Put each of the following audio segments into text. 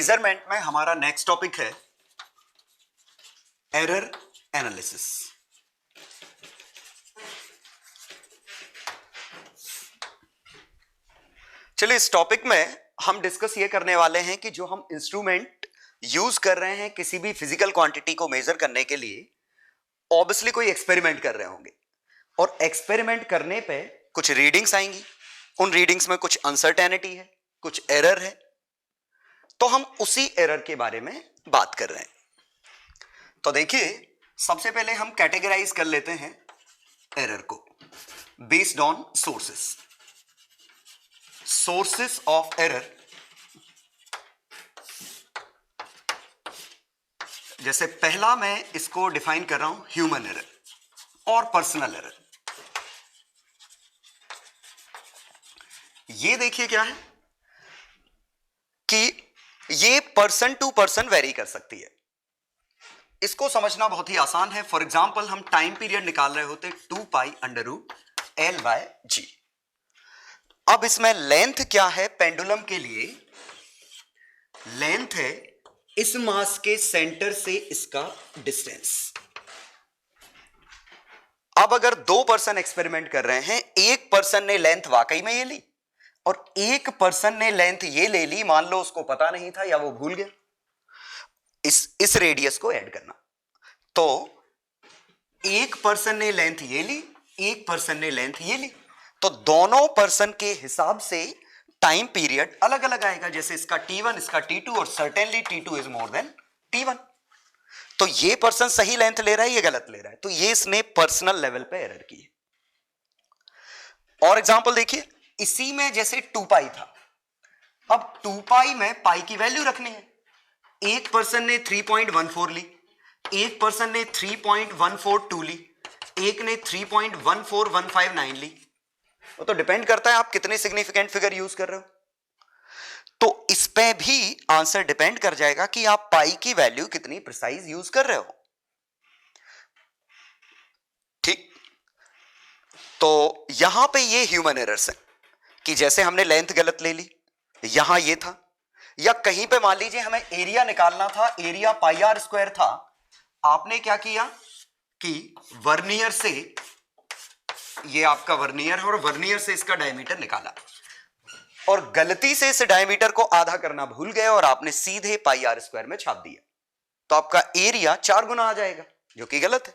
Measurement में हमारा next topic है एरर एनालिसिस। चलिए इस टॉपिक में हम डिस्कस ये करने वाले हैं कि जो हम इंस्ट्रूमेंट यूज कर रहे हैं किसी भी फिजिकल क्वांटिटी को मेजर करने के लिए, ऑब्वियसली कोई एक्सपेरिमेंट कर रहे होंगे और एक्सपेरिमेंट करने पे कुछ रीडिंग्स आएंगी। उन रीडिंग्स में कुछ अनसर्टेनिटी है, कुछ एरर है, तो हम उसी एरर के बारे में बात कर रहे हैं। तो देखिए, सबसे पहले हम कैटेगराइज कर लेते हैं एरर को based on sources of error. जैसे पहला मैं इसको डिफाइन कर रहा हूं ह्यूमन एरर और पर्सनल एरर। ये देखिए क्या है कि ये पर्सन टू पर्सन वेरी कर सकती है। इसको समझना बहुत ही आसान है। फॉर एग्जाम्पल हम टाइम पीरियड निकाल रहे होते 2π√L/g। अब इसमें लेंथ क्या है पेंडुलम के लिए? लेंथ है इस मास के सेंटर से इसका डिस्टेंस। अब अगर दो पर्सन एक्सपेरिमेंट कर रहे हैं, एक पर्सन ने लेंथ वाकई में ये ली और एक पर्सन ने लेंथ ये ले ली, मान लो उसको पता नहीं था या वो भूल गया इस रेडियस को ऐड करना, तो एक पर्सन ने लेंथ ये ली, एक पर्सन ने लेंथ ये ली, तो दोनों पर्सन के हिसाब से टाइम पीरियड अलग अलग आएगा। जैसे इसका T1, इसका T2 और certainly T2 is more than T1। तो ये पर्सन सही लेंथ ले रहा है, ये गलत ले रहा है, तो ये इसने पर्सनल लेवल पे एरर की है। और एग्जांपल देखिए, इसी में जैसे 2π था, अब 2π में पाई की वैल्यू रखनी है। एक पर्सन ने 3.14 ली, एक पर्सन ने 3.142 ली, एक ने 3.14159 ली। वो तो डिपेंड करता है आप कितने सिग्निफिकेंट फिगर यूज कर रहे हो। तो इस पे भी आंसर डिपेंड कर जाएगा कि आप पाई की वैल्यू कितनी प्रिसाइज यूज कर रहे हो। ठीक, तो यहां पे ये ह्यूमन एरर्स है कि जैसे हमने लेंथ गलत ले ली, यहां ये था, या कहीं पे मान लीजिए हमें एरिया निकालना था, एरिया πr² था, आपने क्या किया कि वर्नियर से, ये आपका वर्नियर है और वर्नियर से इसका डायमीटर निकाला और गलती से इस डायमीटर को आधा करना भूल गए और आपने सीधे πr² में छाप दिया, तो आपका एरिया 4 गुना आ जाएगा, जो कि गलत है।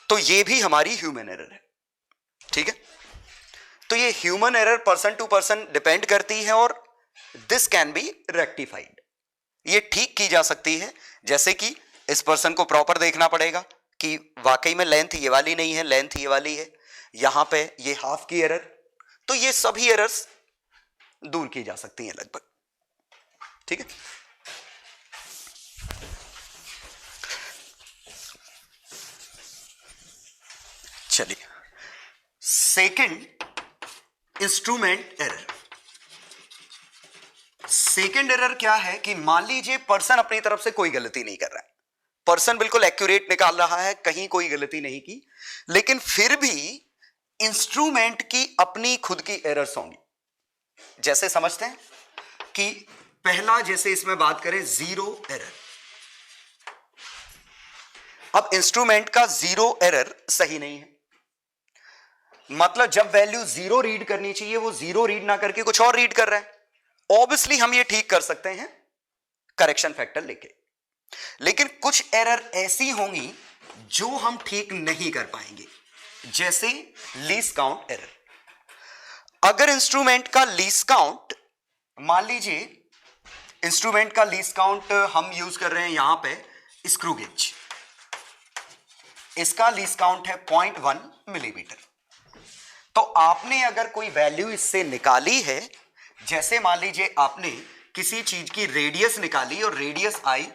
तो ये भी हमारी ह्यूमन एरर है। ठीक है, तो ये human error person to person depend करती है और दिस कैन बी रेक्टिफाइड, ये ठीक की जा सकती है। जैसे कि इस पर्सन को प्रॉपर देखना पड़ेगा कि वाकई में लेंथ ये वाली नहीं है, लेंथ ये वाली है, यहां पे ये हाफ की एरर, तो ये सभी एरर्स दूर की जा सकती हैं लगभग। ठीक है, चलिए second instrument error. Second error क्या है कि मान लीजिए पर्सन अपनी तरफ से कोई गलती नहीं कर रहा है, पर्सन बिल्कुल एक्यूरेट निकाल रहा है, कहीं कोई गलती नहीं की, लेकिन फिर भी इंस्ट्रूमेंट की अपनी खुद की एरर्स होंगी। जैसे समझते हैं कि पहला, जैसे इसमें बात करें जीरो एरर। अब इंस्ट्रूमेंट का जीरो एरर सही नहीं है, मतलब जब वैल्यू 0 रीड करनी चाहिए वो 0 रीड ना करके कुछ और रीड कर रहा है। ऑब्वियसली हम ये ठीक कर सकते हैं करेक्शन फैक्टर लेके, लेकिन कुछ एरर ऐसी होंगी जो हम ठीक नहीं कर पाएंगे, जैसे लीस्ट काउंट एरर। अगर इंस्ट्रूमेंट का लीस्ट काउंट, मान लीजिए इंस्ट्रूमेंट का लीस्ट काउंट हम यूज कर रहे हैं यहां पे स्क्रू गेज, इसका लीस्ट काउंट है 0.1 मिलीमीटर। तो आपने अगर कोई वैल्यू इससे निकाली है, जैसे मान लीजिए आपने किसी चीज की रेडियस निकाली और रेडियस आई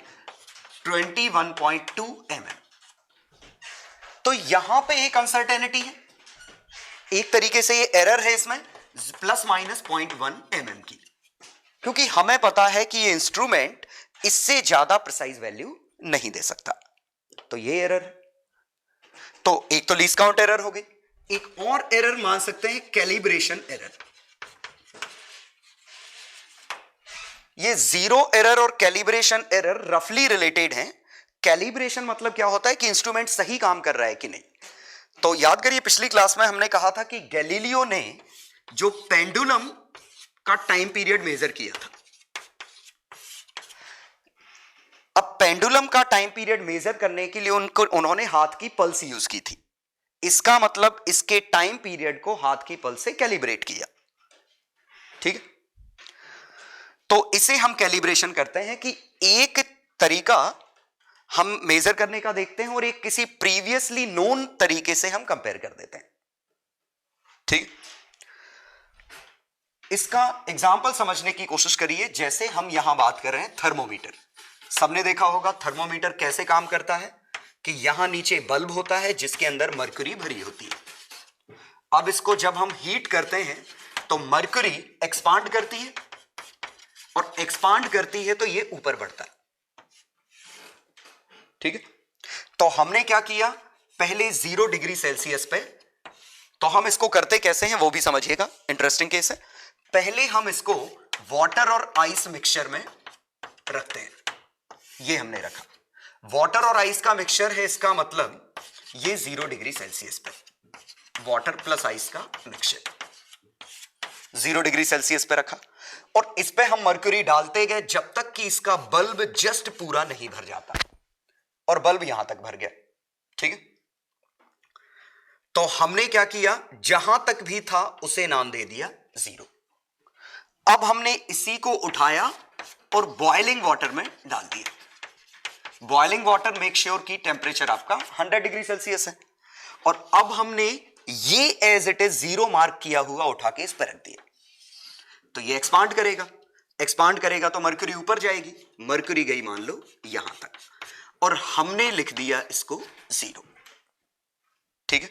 21.2 mm, तो यहां पे एक अनसर्टेनिटी है, एक तरीके से ये एरर है इसमें ±0.1 mm की, क्योंकि हमें पता है कि ये इंस्ट्रूमेंट इससे ज्यादा प्रिसाइज वैल्यू नहीं दे सकता, तो ये एरर है। तो एक तो लीस्ट काउंट एरर हो गई, एक और एरर मान सकते हैं कैलिब्रेशन एरर। ये जीरो एरर और कैलिब्रेशन एरर रफली रिलेटेड हैं। कैलिब्रेशन मतलब क्या होता है कि इंस्ट्रूमेंट सही काम कर रहा है कि नहीं। तो याद करिए पिछली क्लास में हमने कहा था कि गैलीलियो ने जो पेंडुलम का टाइम पीरियड मेजर किया था। अब पेंडुलम का टाइम पीरियड मेजर करने के लिए उन्होंने हाथ की पल्स यूज की थी। इसका मतलब इसके टाइम पीरियड को हाथ की पल्स से कैलिब्रेट किया। ठीक है, तो इसे हम कैलिब्रेशन करते हैं कि एक तरीका हम मेजर करने का देखते हैं और एक किसी प्रीवियसली नोन तरीके से हम कंपेयर कर देते हैं। ठीक, इसका एग्जाम्पल समझने की कोशिश करिए। जैसे हम यहां बात कर रहे हैं थर्मोमीटर, सबने देखा होगा थर्मोमीटर कैसे काम करता है कि यहां नीचे बल्ब होता है जिसके अंदर मरकरी भरी होती है। अब इसको जब हम हीट करते हैं तो मरकरी एक्सपांड करती है और एक्सपांड करती है तो ये ऊपर बढ़ता है। ठीक है, तो हमने क्या किया, पहले 0 डिग्री सेल्सियस पे, तो हम इसको करते कैसे हैं वो भी समझिएगा, इंटरेस्टिंग केस है। पहले हम इसको वाटर और आइस मिक्सचर में रखते हैं। ये हमने रखा, वाटर और आइस का मिक्सचर है, इसका मतलब ये 0 डिग्री सेल्सियस पे वाटर प्लस आइस का मिक्सचर 0 डिग्री सेल्सियस पे रखा और इस पे हम मरकरी डालते गए जब तक कि इसका बल्ब जस्ट पूरा नहीं भर जाता, और बल्ब यहां तक भर गया। ठीक है, तो हमने क्या किया, जहां तक भी था उसे नाम दे दिया 0। अब हमने इसी को उठाया और बॉइलिंग वाटर में डाल दिया। बॉइलिंग वाटर मेक श्योर की टेंपरेचर आपका 100 डिग्री सेल्सियस है, और अब हमने ये एज इट इज 0 मार्क किया हुआ उठा के इस पर रख दिया। तो ये एक्सपांड करेगा, एक्सपांड करेगा तो मरकरी ऊपर जाएगी, मरकरी गई मान लो यहां तक, और हमने लिख दिया इसको 0। ठीक है,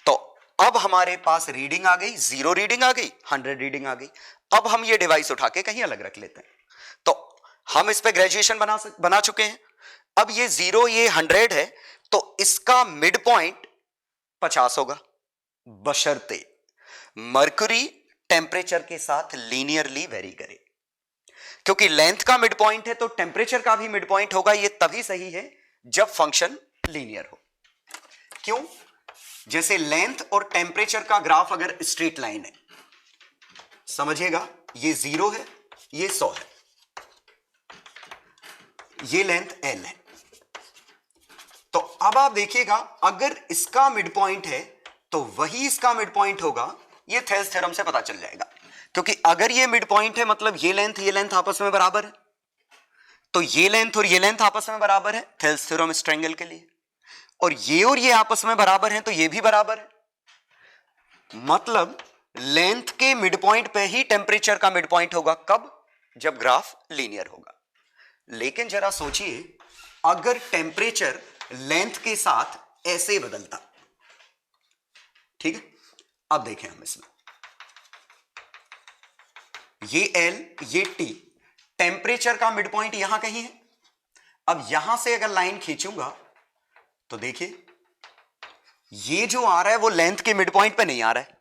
तो अब हमारे पास रीडिंग आ गई, 0 रीडिंग आ गई, 100 रीडिंग आ गई। अब हम ये डिवाइस उठा के कहीं अलग रख लेते हैं। तो हम इस पे ग्रेजुएशन बना चुके हैं। अब ये 0 ये 100 है, तो इसका मिड पॉइंट 50 होगा, बशर्ते मरकरी टेम्परेचर के साथ लीनियरली वेरी करे। क्योंकि लेंथ का मिड पॉइंट है तो टेम्परेचर का भी मिड पॉइंट होगा। ये तभी सही है जब फंक्शन लीनियर हो। क्यों? जैसे लेंथ और टेम्परेचर का ग्राफ अगर स्ट्रेट लाइन है, समझिएगा, ये 0 है, ये 100 है, ये लेंथ L है। तो अब आप देखिएगा, अगर इसका मिड पॉइंट है तो वही इसका मिड पॉइंट होगा। ये थेल्स थ्योरम से पता चल जाएगा, क्योंकि अगर ये मिड पॉइंट है मतलब ये लेंथ आपस में बराबर है, तो ये लेंथ और ये लेंथ आपस में बराबर है थेल्स थ्योरम इस ट्रायंगल के लिए, और ये आपस में बराबर हैं तो ये भी बराबर है। मतलब लेंथ के मिड पॉइंट पे ही टेम्परेचर का मिड पॉइंट होगा। कब? जब ग्राफ लीनियर होगा। लेकिन जरा सोचिए, अगर टेम्परेचर लेंथ के साथ ऐसे बदलता। ठीक है, अब देखें हम इसमें, ये L ये T, टेम्परेचर का मिड पॉइंट यहां कहीं है। अब यहां से अगर लाइन खींचूंगा तो देखिए, ये जो आ रहा है वो लेंथ के मिड पॉइंट पे नहीं आ रहा है,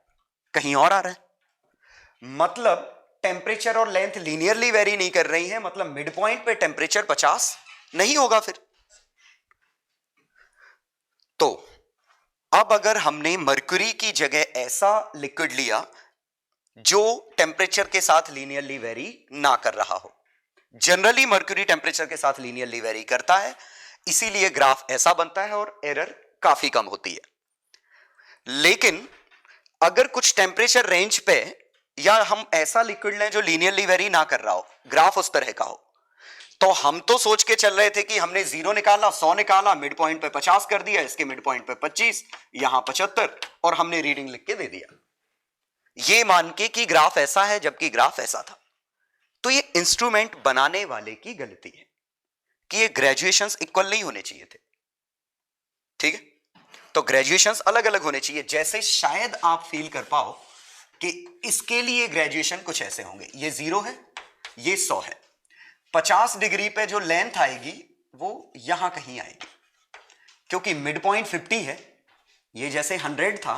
कहीं और आ रहा है। मतलब टेम्परेचर और लेंथ लीनियरली वेरी नहीं कर रही है, मतलब मिड पॉइंट पे टेम्परेचर 50 नहीं होगा फिर। तो अब अगर हमने मरकरी की जगह ऐसा लिक्विड लिया जो टेम्परेचर के साथ लीनियरली वेरी ना कर रहा हो, जनरली मरकरी टेम्परेचर के साथ लीनियरली वेरी करता है, इसीलिए ग्राफ ऐसा बनता है और एरर काफी कम होती है। लेकिन अगर कुछ टेम्परेचर रेंज पे या हम ऐसा लिक्विड लें जो लीनियरली वेरी ना कर रहा हो, ग्राफ उस तरह का हो, तो हम तो सोच के चल रहे थे कि हमने 0 निकाला, 100 निकाला, मिड पॉइंट पे 50 कर दिया, इसके मिड पॉइंट पे 25, यहां 75, और हमने रीडिंग लिख के दे दिया, ये मान के कि ग्राफ ऐसा है जबकि ग्राफ ऐसा था। तो ये इंस्ट्रूमेंट बनाने वाले की गलती है कि ये ग्रेजुएशंस इक्वल नहीं होने चाहिए थे। ठीक है, तो ग्रेजुएशंस अलग अलग होने चाहिए। जैसे शायद आप फील कर पाओ कि इसके लिए ग्रेजुएशन कुछ ऐसे होंगे, ये 0 है, ये 100 है, 50 डिग्री पे जो लेंथ आएगी वो यहां कहीं आएगी, क्योंकि मिड पॉइंट 50 है। ये जैसे 100 था,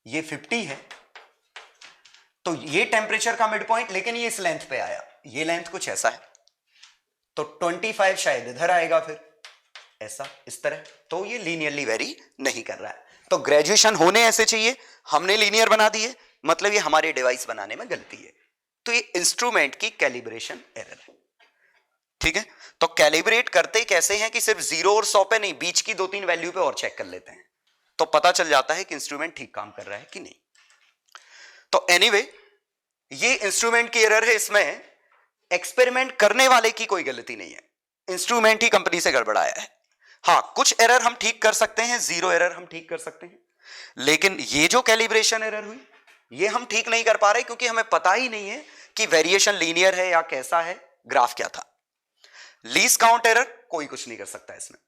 ये 50 है, तो ये टेम्परेचर का मिड पॉइंट, लेकिन ये इस लेंथ पे आया, ये लेंथ कुछ ऐसा है, तो 25 शायद इधर आएगा, फिर ऐसा इस तरह, तो ये लीनियरली वेरी नहीं कर रहा है। तो ग्रेजुएशन होने ऐसे चाहिए, हमने लीनियर बना दिए, मतलब ये हमारे डिवाइस बनाने में गलती है। तो ये इंस्ट्रूमेंट की कैलिब्रेशन एरर है। ठीक है, तो कैलिब्रेट करते कैसे हैं कि सिर्फ 0 और 100 पे नहीं, बीच की 2-3 वैल्यू पे और चेक कर लेते हैं, तो पता चल जाता है कि इंस्ट्रूमेंट ठीक काम कर रहा है कि नहीं। तो एनीवे ये इंस्ट्रूमेंट की एरर है, इसमें एक्सपेरिमेंट करने वाले की कोई गलती नहीं है, इंस्ट्रूमेंट ही कंपनी से गड़बड़ाया है। हां, कुछ एरर हम ठीक कर सकते हैं, 0 एरर हम ठीक कर सकते हैं, लेकिन ये जो कैलिब्रेशन एरर हुई ये हम ठीक नहीं कर पा रहे, क्योंकि हमें पता ही नहीं है कि वेरिएशन लीनियर है या कैसा है, ग्राफ क्या था। लीस्ट काउंट एरर कोई कुछ नहीं कर सकता इसमें।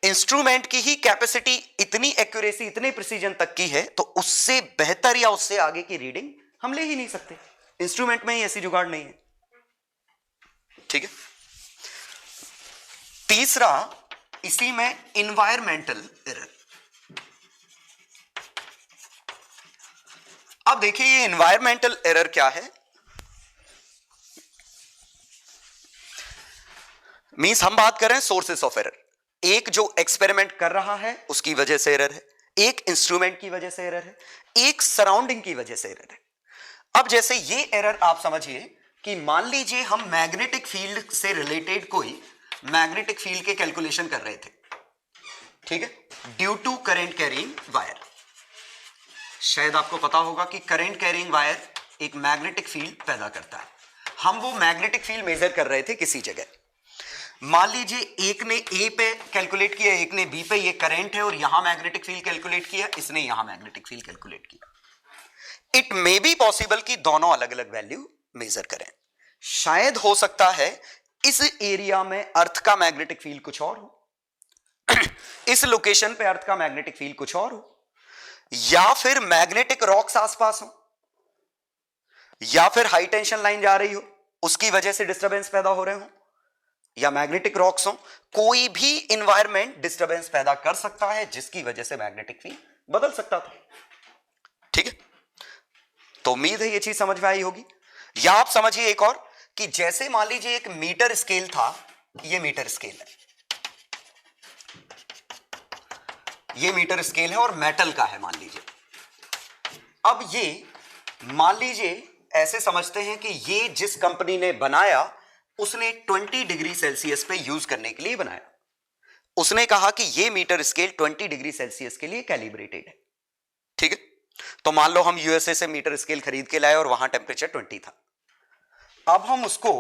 इंस्ट्रूमेंट की ही कैपेसिटी इतनी एक्यूरेसी, इतने प्रिसीजन तक की है, तो उससे बेहतर या उससे आगे की रीडिंग हम ले ही नहीं सकते, इंस्ट्रूमेंट में ही ऐसी जुगाड़ नहीं है। ठीक है, तीसरा इसी में इन्वायरमेंटल एरर। अब देखिए ये इन्वायरमेंटल एरर क्या है। मींस हम बात कर रहे हैं सोर्सेस ऑफ एरर, एक जो एक्सपेरिमेंट कर रहा है उसकी वजह से एरर है, एक इंस्ट्रूमेंट की वजह से एरर है, एक सराउंडिंग की वजह से एरर है। अब जैसे ये एरर आप समझिए कि मान लीजिए हम मैग्नेटिक फील्ड से रिलेटेड कोई मैग्नेटिक फील्ड के कैलकुलेशन कर रहे थे, ठीक है, due to current carrying wire. शायद आपको पता होगा कि करंट कैरिंग वायर एक मैग्नेटिक फील्ड पैदा करता है। हम वो मैग्नेटिक फील्ड मेजर कर रहे थे किसी जगह, मान लीजिए एक ने ए पे कैलकुलेट किया, एक ने बी पे, ये करंट है और यहां मैग्नेटिक फील्ड कैलकुलेट किया, इसने यहां मैग्नेटिक फील्ड कैलकुलेट किया। इट मे बी पॉसिबल कि दोनों अलग अलग वैल्यू मेजर करें, शायद हो सकता है इस एरिया में अर्थ का मैग्नेटिक फील्ड कुछ और हो, इस लोकेशन पे अर्थ का मैग्नेटिक फील्ड कुछ और हो, या फिर मैग्नेटिक रॉक्स आसपास हो, या फिर हाई टेंशन लाइन जा रही हो उसकी वजह से डिस्टरबेंस पैदा हो रहे हो, या मैग्नेटिक रॉक्स हो, कोई भी इंवायरमेंट डिस्टरबेंस पैदा कर सकता है जिसकी वजह से मैग्नेटिक फील्ड बदल सकता था। ठीक है, तो उम्मीद है ये चीज समझ में आई होगी। या आप समझिए एक और कि जैसे मान लीजिए एक मीटर स्केल था, ये मीटर स्केल है, ये मीटर स्केल है और मेटल का है मान लीजिए। अब ये मान लीजिए ऐसे समझते हैं कि ये जिस कंपनी ने बनाया उसने 20 डिग्री सेल्सियस पे यूज करने के लिए बनाया, उसने कहा कि ये मीटर स्केल 20 डिग्री सेल्सियस के लिए कैलिब्रेटेड है। ठीक है, तो मान लो हम यूएसए से मीटर स्केल खरीद के लाए और वहां टेम्परेचर 20 था। अब हम उसको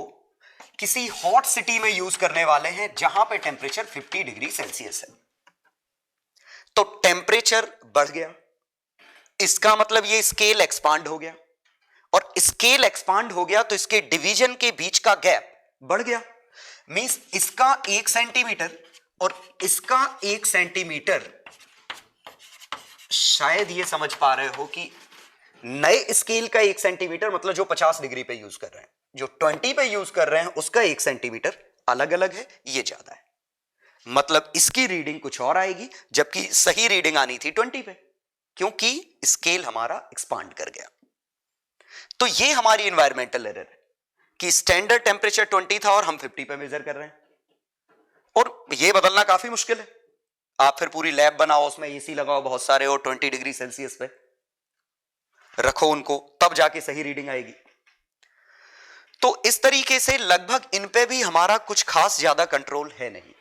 किसी हॉट सिटी में यूज करने वाले हैं जहां पे टेम्परेचर 50 डिग्री सेल्सियस है, तो टेम्परेचर बढ़ गया, इसका मतलब ये स्केल एक्सपांड हो गया, और स्केल एक्सपांड हो गया तो इसके डिवीजन के बीच का गैप बढ़ गया। मींस इसका 1 सेंटीमीटर और इसका 1 सेंटीमीटर, शायद ये समझ पा रहे हो कि नए स्केल का 1 सेंटीमीटर मतलब जो 50 डिग्री पे यूज कर रहे हैं, जो 20 पे यूज कर रहे हैं उसका 1 सेंटीमीटर अलग अलग है, ये ज्यादा है, मतलब इसकी रीडिंग कुछ और आएगी जबकि सही रीडिंग आनी थी 20 पे, क्योंकि स्केल हमारा एक्सपांड कर गया। तो ये हमारी एनवायरमेंटल एरर है कि स्टैंडर्ड टेम्परेचर 20 था और हम 50 पे मेजर कर रहे हैं, और ये बदलना काफी मुश्किल है। आप फिर पूरी लैब बनाओ, उसमें एसी लगाओ बहुत सारे और 20 डिग्री सेल्सियस पे रखो उनको, तब जाके सही रीडिंग आएगी। तो इस तरीके से लगभग इन पे भी हमारा कुछ खास ज्यादा कंट्रोल है नहीं।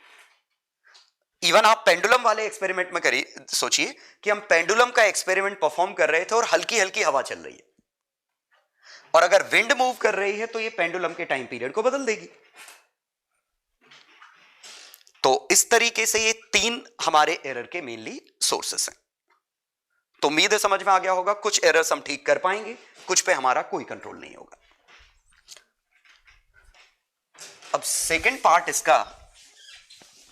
इवन आप पेंडुलम वाले एक्सपेरिमेंट में करिए, सोचिए कि हम पेंडुलम का एक्सपेरिमेंट परफॉर्म कर रहे थे और हल्की हल्की हवा चल रही है, और अगर विंड मूव कर रही है तो ये पेंडुलम के टाइम पीरियड को बदल देगी। तो इस तरीके से ये 3 हमारे एरर के मेनली सोर्सेस हैं। तो उम्मीद है समझ में आ गया होगा, कुछ एरर्स हम ठीक कर पाएंगे, कुछ पे हमारा कोई कंट्रोल नहीं होगा। अब सेकंड पार्ट इसका,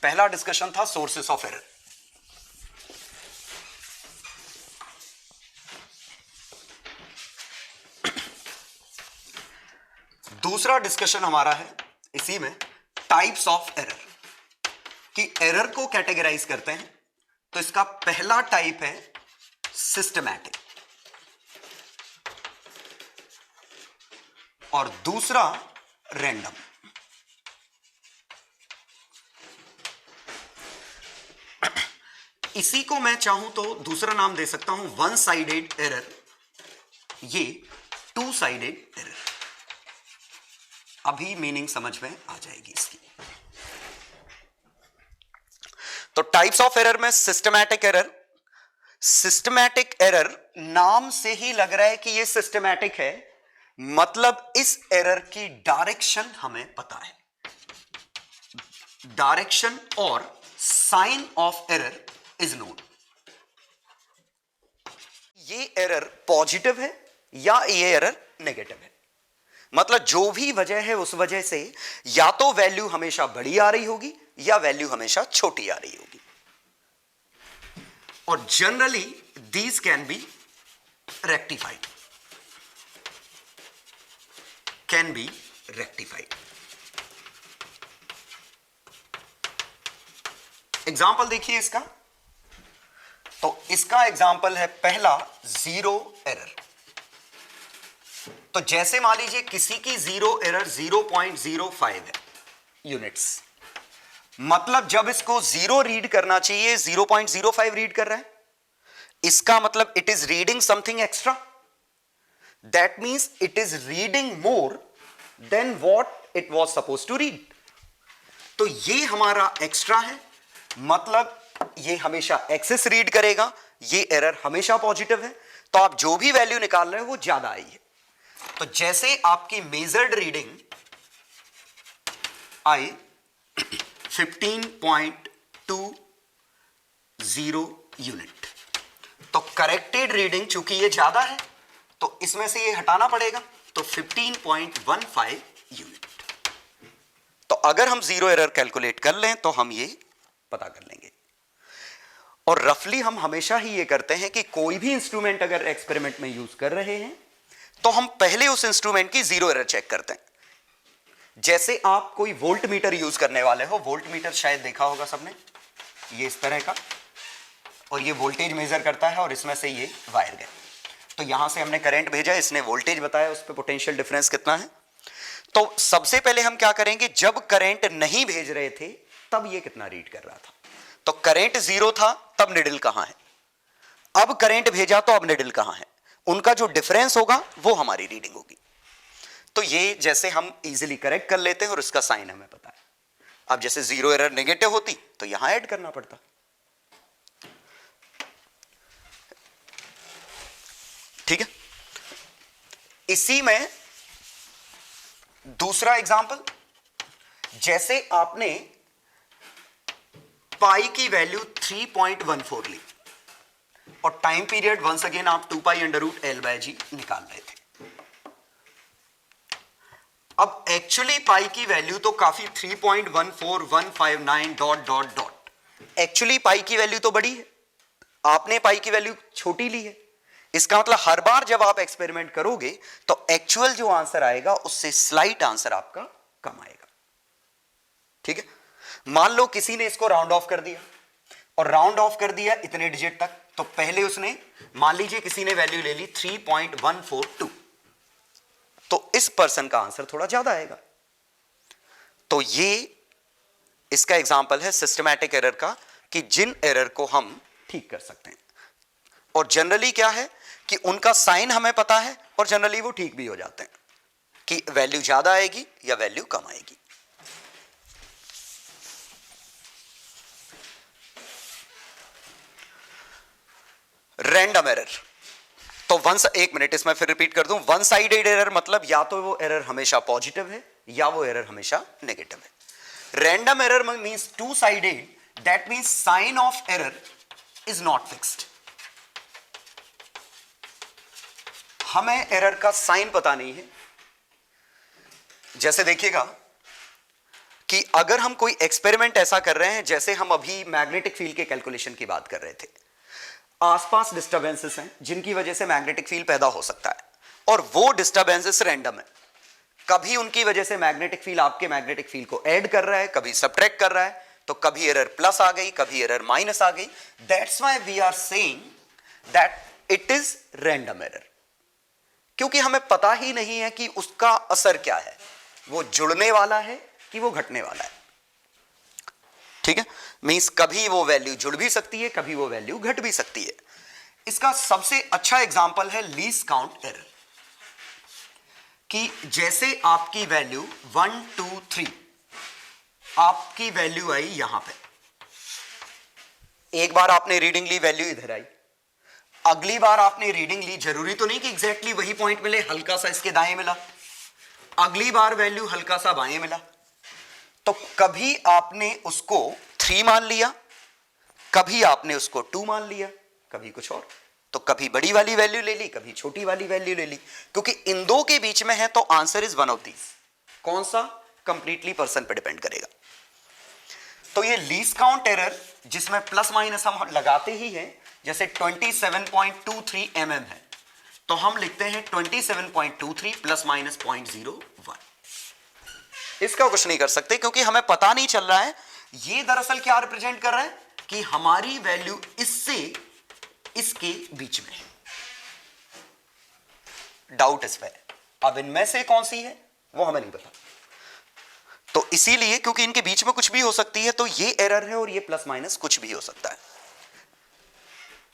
पहला डिस्कशन था सोर्सेस ऑफ एरर। दूसरा डिस्कशन हमारा है इसी में टाइप्स ऑफ एरर, कि एरर को कैटेगराइज करते हैं। तो इसका पहला टाइप है सिस्टमैटिक। और दूसरा रैंडम। इसी को मैं चाहूं तो दूसरा नाम दे सकता हूं वन साइडेड एरर, ये टू साइडेड एरर। अभी मीनिंग समझ में आ जाएगी इसकी। तो टाइप्स ऑफ एरर में सिस्टमैटिक एरर। सिस्टमैटिक एरर नाम से ही लग रहा है कि ये सिस्टमैटिक है, मतलब इस एरर की डायरेक्शन हमें पता है। डायरेक्शन और sign of error is known. ये एरर पॉजिटिव है या ये एरर नेगेटिव है, मतलब जो भी वजह है उस वजह से या तो वैल्यू हमेशा बड़ी आ रही होगी या वैल्यू हमेशा छोटी आ रही होगी। और generally these can be rectified, can be rectified. Example देखिए इसका। तो इसका एग्जाम्पल है पहला जीरो एरर। तो जैसे मान लीजिए किसी की जीरो एरर 0.05 है यूनिट्स, मतलब जब इसको जीरो रीड करना चाहिए 0.05 रीड कर रहा है, इसका मतलब it is reading something extra. That means it is reading more than what it was suppose to read. तो ये हमारा एक्स्ट्रा है, मतलब ये हमेशा एक्सेस रीड करेगा, ये एरर हमेशा पॉजिटिव है। तो आप जो भी वैल्यू निकाल रहे हो वो ज्यादा आई है। तो जैसे आपकी मेजर्ड रीडिंग आई 15.20 यूनिट, तो करेक्टेड रीडिंग चूंकि ये ज्यादा है तो इसमें से ये हटाना पड़ेगा, तो 15.15 यूनिट। तो अगर हम जीरो एरर कैलकुलेट कर लें तो हम ये पता कर लेंगे। और रफली हम हमेशा ही ये करते हैं कि कोई भी इंस्ट्रूमेंट अगर एक्सपेरिमेंट में यूज कर रहे हैं तो हम पहले उस इंस्ट्रूमेंट की जीरो एरर चेक करते हैं। जैसे आप कोई वोल्ट मीटर यूज करने वाले हो, वोल्ट मीटर शायद देखा होगा सबने, ये इस तरह का, और ये वोल्टेज मेजर करता है और इसमें से ये वायर गए। तो यहां से हमने करंट भेजा, इसने वोल्टेज बताया, उस पर पोटेंशियल डिफरेंस कितना है। तो सबसे पहले हम क्या करेंगे, जब करंट नहीं भेज रहे थे तब ये कितना रीड कर रहा था। तो करंट जीरो था तब निडल कहां है, अब करंट भेजा तो अब निडल कहां है, उनका जो डिफरेंस होगा वो हमारी रीडिंग होगी। तो ये जैसे हम इजीली करेक्ट कर लेते हैं और इसका साइन हमें पता है। अब जैसे जीरो एरर नेगेटिव होती तो यहां ऐड करना पड़ता। ठीक है। इसी में दूसरा एग्जांपल, जैसे आपने पाई की वैल्यू 3.14 ली और टाइम पीरियड वंस अगेन आप 2 pi under root L by G निकाल रहे थे। अब एक्चुअली पाई की वैल्यू तो काफी 3.14159 डॉट डॉट डॉट, एक्चुअली पाई की वैल्यू तो बड़ी है, आपने पाई की वैल्यू छोटी ली है। इसका मतलब हर बार जब आप एक्सपेरिमेंट करोगे तो एक्चुअल जो आंसर आएगा उससे स्लाइट आंसर आपका कम आएगा। ठीक है। मान लो किसी ने इसको राउंड ऑफ कर दिया और राउंड ऑफ कर दिया इतने डिजिट तक, तो पहले उसने मान लीजिए किसी ने वैल्यू ले ली 3.142, तो इस पर्सन का आंसर थोड़ा ज्यादा आएगा। तो ये इसका एग्जांपल है सिस्टमैटिक एरर का, कि जिन एरर को हम ठीक कर सकते हैं। और जनरली क्या है कि उनका साइन हमें पता है और जनरली वो ठीक भी हो जाते हैं कि वैल्यू ज्यादा आएगी या वैल्यू कम आएगी। रैंडम एरर, तो एक मिनट इसमें फिर रिपीट कर दूं, वन साइडेड एरर मतलब या तो वो एरर हमेशा पॉजिटिव है या वो एरर हमेशा नेगेटिव है। Random error means two sided, that means sign of error is not fixed. हमें एरर का साइन पता नहीं है। जैसे देखिएगा कि अगर हम कोई एक्सपेरिमेंट ऐसा कर रहे हैं, जैसे हम अभी मैग्नेटिक फील्ड के कैलकुलेशन की बात कर रहे थे, आसपास डिस्टर्बेंसेस हैं जिनकी वजह से मैग्नेटिक फील्ड पैदा हो सकता है और वो डिस्टर्बेंसेस रैंडम है। कभी उनकी वजह से मैग्नेटिक फील्ड आपके मैग्नेटिक फील्ड को ऐड कर रहा है, कभी सब्ट्रैक्ट कर रहा है, तो कभी एरर प्लस आ गई, कभी एरर माइनस आ गई। That's why we are saying that it is random error. क्योंकि हमें पता ही नहीं है कि उसका असर क्या है, वो जुड़ने वाला है कि वो घटने वाला है। ठीक है, मींस कभी वो वैल्यू जुड़ भी सकती है, कभी वो वैल्यू घट भी सकती है। इसका सबसे अच्छा एग्जांपल है लीस्ट काउंट एरर, कि जैसे आपकी वैल्यू 1 2 3, आपकी वैल्यू आई यहां पे, एक बार आपने रीडिंग ली, वैल्यू इधर आई, अगली बार आपने रीडिंग ली, जरूरी तो नहीं कि एग्जैक्टली वही पॉइंट मिले, हल्का सा इसके दाएं मिला, अगली बार वैल्यू हल्का सा बाएं मिला, तो कभी आपने उसको 3 मान लिया, कभी आपने उसको 2 मान लिया, कभी कुछ और, तो कभी बड़ी वाली वैल्यू ले ली, कभी छोटी वाली वैल्यू ले ली, क्योंकि इन दो के बीच में है, तो answer is one of these. कौन सा? कंप्लीटली पर्सन पे डिपेंड करेगा। तो ये लीस्ट काउंट एरर जिसमें प्लस माइनस हम लगाते ही हैं, जैसे 27.23 mm है, तो हम लिखते हैं 27.23 प्लस माइनस 0.01। इसका कुछ नहीं कर सकते क्योंकि हमें पता नहीं चल रहा है ये दरअसल क्या रिप्रेजेंट कर रहा है, कि हमारी वैल्यू इससे इसके बीच में है। डाउट इस पे, अब इनमें से कौन सी है वो हमें नहीं पता, तो इसीलिए क्योंकि इनके बीच में कुछ भी हो सकती है, तो ये एरर है और ये प्लस माइनस कुछ भी हो सकता है।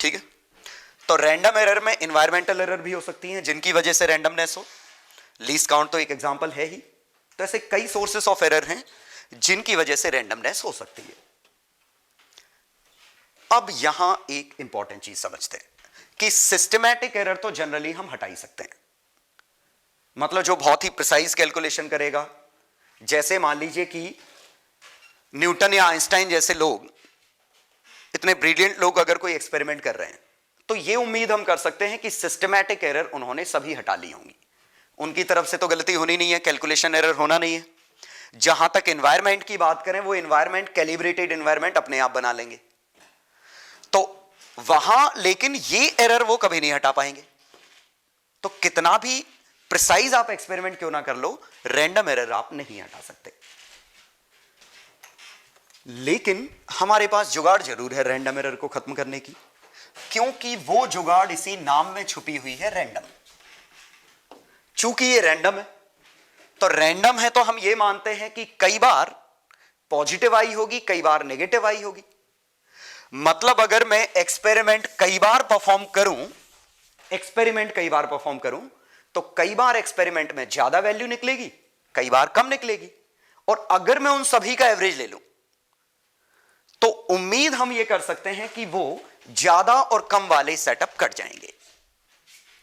ठीक है, तो रैंडम एरर में एनवायरमेंटल एरर भी हो सकती है जिनकी वजह से रैंडमनेस हो, लीस्ट काउंट तो एक एग्जांपल है ही, तो ऐसे कई सोर्सेस ऑफ एरर हैं जिनकी वजह से रैंडमनेस हो सकती है। अब यहां एक इंपॉर्टेंट चीज समझते हैं कि सिस्टमैटिक एरर तो जनरली हम हटा ही सकते हैं, मतलब जो बहुत ही प्रिसाइज कैलकुलेशन करेगा, जैसे मान लीजिए कि न्यूटन या आइंस्टाइन जैसे लोग, इतने ब्रिलियंट लोग अगर कोई एक्सपेरिमेंट कर रहे हैं, तो ये उम्मीद हम कर सकते हैं कि सिस्टमैटिक एरर उन्होंने सभी हटा ली होंगी, उनकी तरफ से तो गलती होनी नहीं है, कैलकुलेशन एरर होना नहीं है। जहां तक एनवायरमेंट की बात करें, वो एनवायरमेंट कैलिब्रेटेड एनवायरमेंट अपने आप बना लेंगे, तो वहां लेकिन ये एरर वो कभी नहीं हटा पाएंगे। तो कितना भी प्रिसाइज आप एक्सपेरिमेंट क्यों ना कर लो, रैंडम एरर आप नहीं हटा सकते। लेकिन हमारे पास जुगाड़ जरूर है रैंडम एरर को खत्म करने की, क्योंकि वो जुगाड़ इसी नाम में छुपी हुई है, रैंडम। चूंकि ये रैंडम है, तो रैंडम है तो हम ये मानते हैं कि कई बार पॉजिटिव आई होगी, कई बार नेगेटिव आई होगी। मतलब अगर मैं एक्सपेरिमेंट कई बार परफॉर्म करूं, तो कई बार एक्सपेरिमेंट में ज्यादा वैल्यू निकलेगी, कई बार कम निकलेगी, और अगर मैं उन सभी का एवरेज ले लूं, तो उम्मीद हम ये कर सकते हैं कि वो ज्यादा और कम वाले सेटअप कट जाएंगे।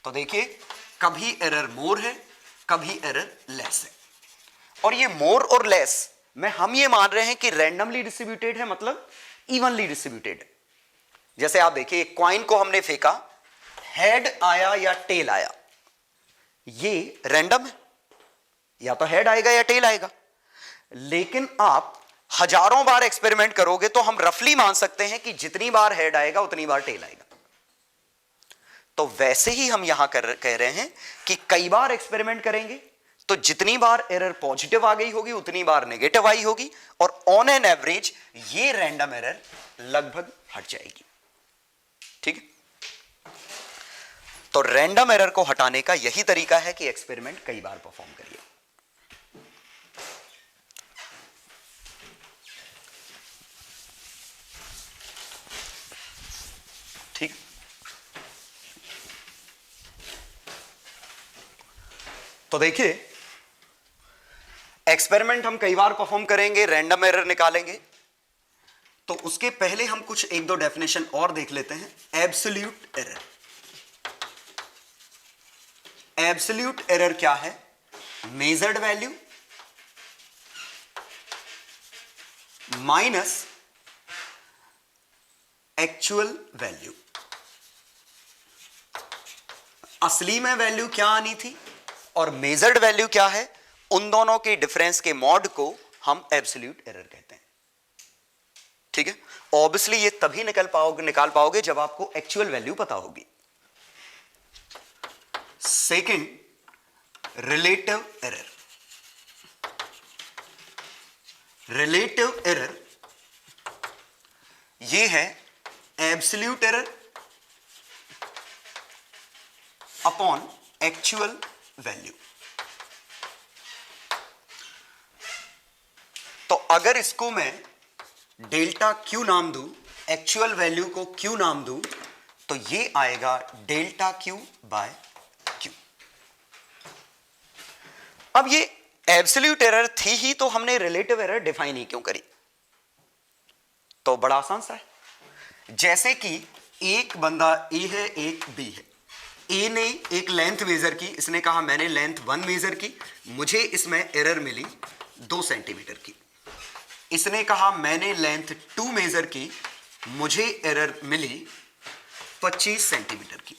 तो देखिए, कभी एरर मोर है, कभी एरर लेस है, और ये मोर और लेस में हम ये मान रहे हैं कि रैंडमली डिस्ट्रीब्यूटेड है, मतलब इवनली डिस्ट्रीब्यूटेड। जैसे आप देखिए, एक कॉइन को हमने फेंका, हेड आया या टेल आया, ये रैंडम है, या तो हेड आएगा या टेल आएगा। लेकिन आप हजारों बार एक्सपेरिमेंट करोगे तो हम रफली मान सकते हैं कि जितनी बार हेड आएगा उतनी बार टेल आएगा। तो वैसे ही हम यहां कह रहे हैं कि कई बार एक्सपेरिमेंट करेंगे तो जितनी बार एरर पॉजिटिव आ गई होगी उतनी बार नेगेटिव आई होगी, और ऑन एन एवरेज ये रैंडम एरर लगभग हट जाएगी। ठीक है, तो रैंडम एरर को हटाने का यही तरीका है कि एक्सपेरिमेंट कई बार परफॉर्म करिए। ठीक, तो देखिए, एक्सपेरिमेंट हम कई बार परफॉर्म करेंगे, रैंडम एरर निकालेंगे, तो उसके पहले हम कुछ एक दो डेफिनेशन और देख लेते हैं। एब्सोल्यूट एरर, एब्सोल्यूट एरर क्या है? Measured value minus actual value. असली में वैल्यू क्या आनी थी और मेजर्ड वैल्यू क्या है, उन दोनों के डिफरेंस के मॉड को हम एब्सोल्यूट एरर कहते हैं। ठीक है, ऑब्वियसली ये तभी निकाल पाओगे जब आपको एक्चुअल वैल्यू पता होगी। Second, relative error. Relative error ये है absolute error upon actual value. तो अगर इसको मैं डेल्टा क्यू नाम दूं, एक्चुअल वैल्यू को क्यू नाम दूं, तो ये आएगा डेल्टा क्यू बाय क्यू। अब ये एब्सोल्यूट एरर थी ही, तो हमने रिलेटिव एरर डिफाइन ही क्यों करी? तो बड़ा आसान सा है। जैसे कि एक बंदा ए है, एक बी है। ए ने एक लेंथ मेजर की, इसने कहा मैंने लेंथ 1 मेजर की, मुझे इसमें एरर मिली 2 सेंटीमीटर की। इसने कहा मैंने लेंथ 2 मेजर की, मुझे एरर मिली 25 सेंटीमीटर की।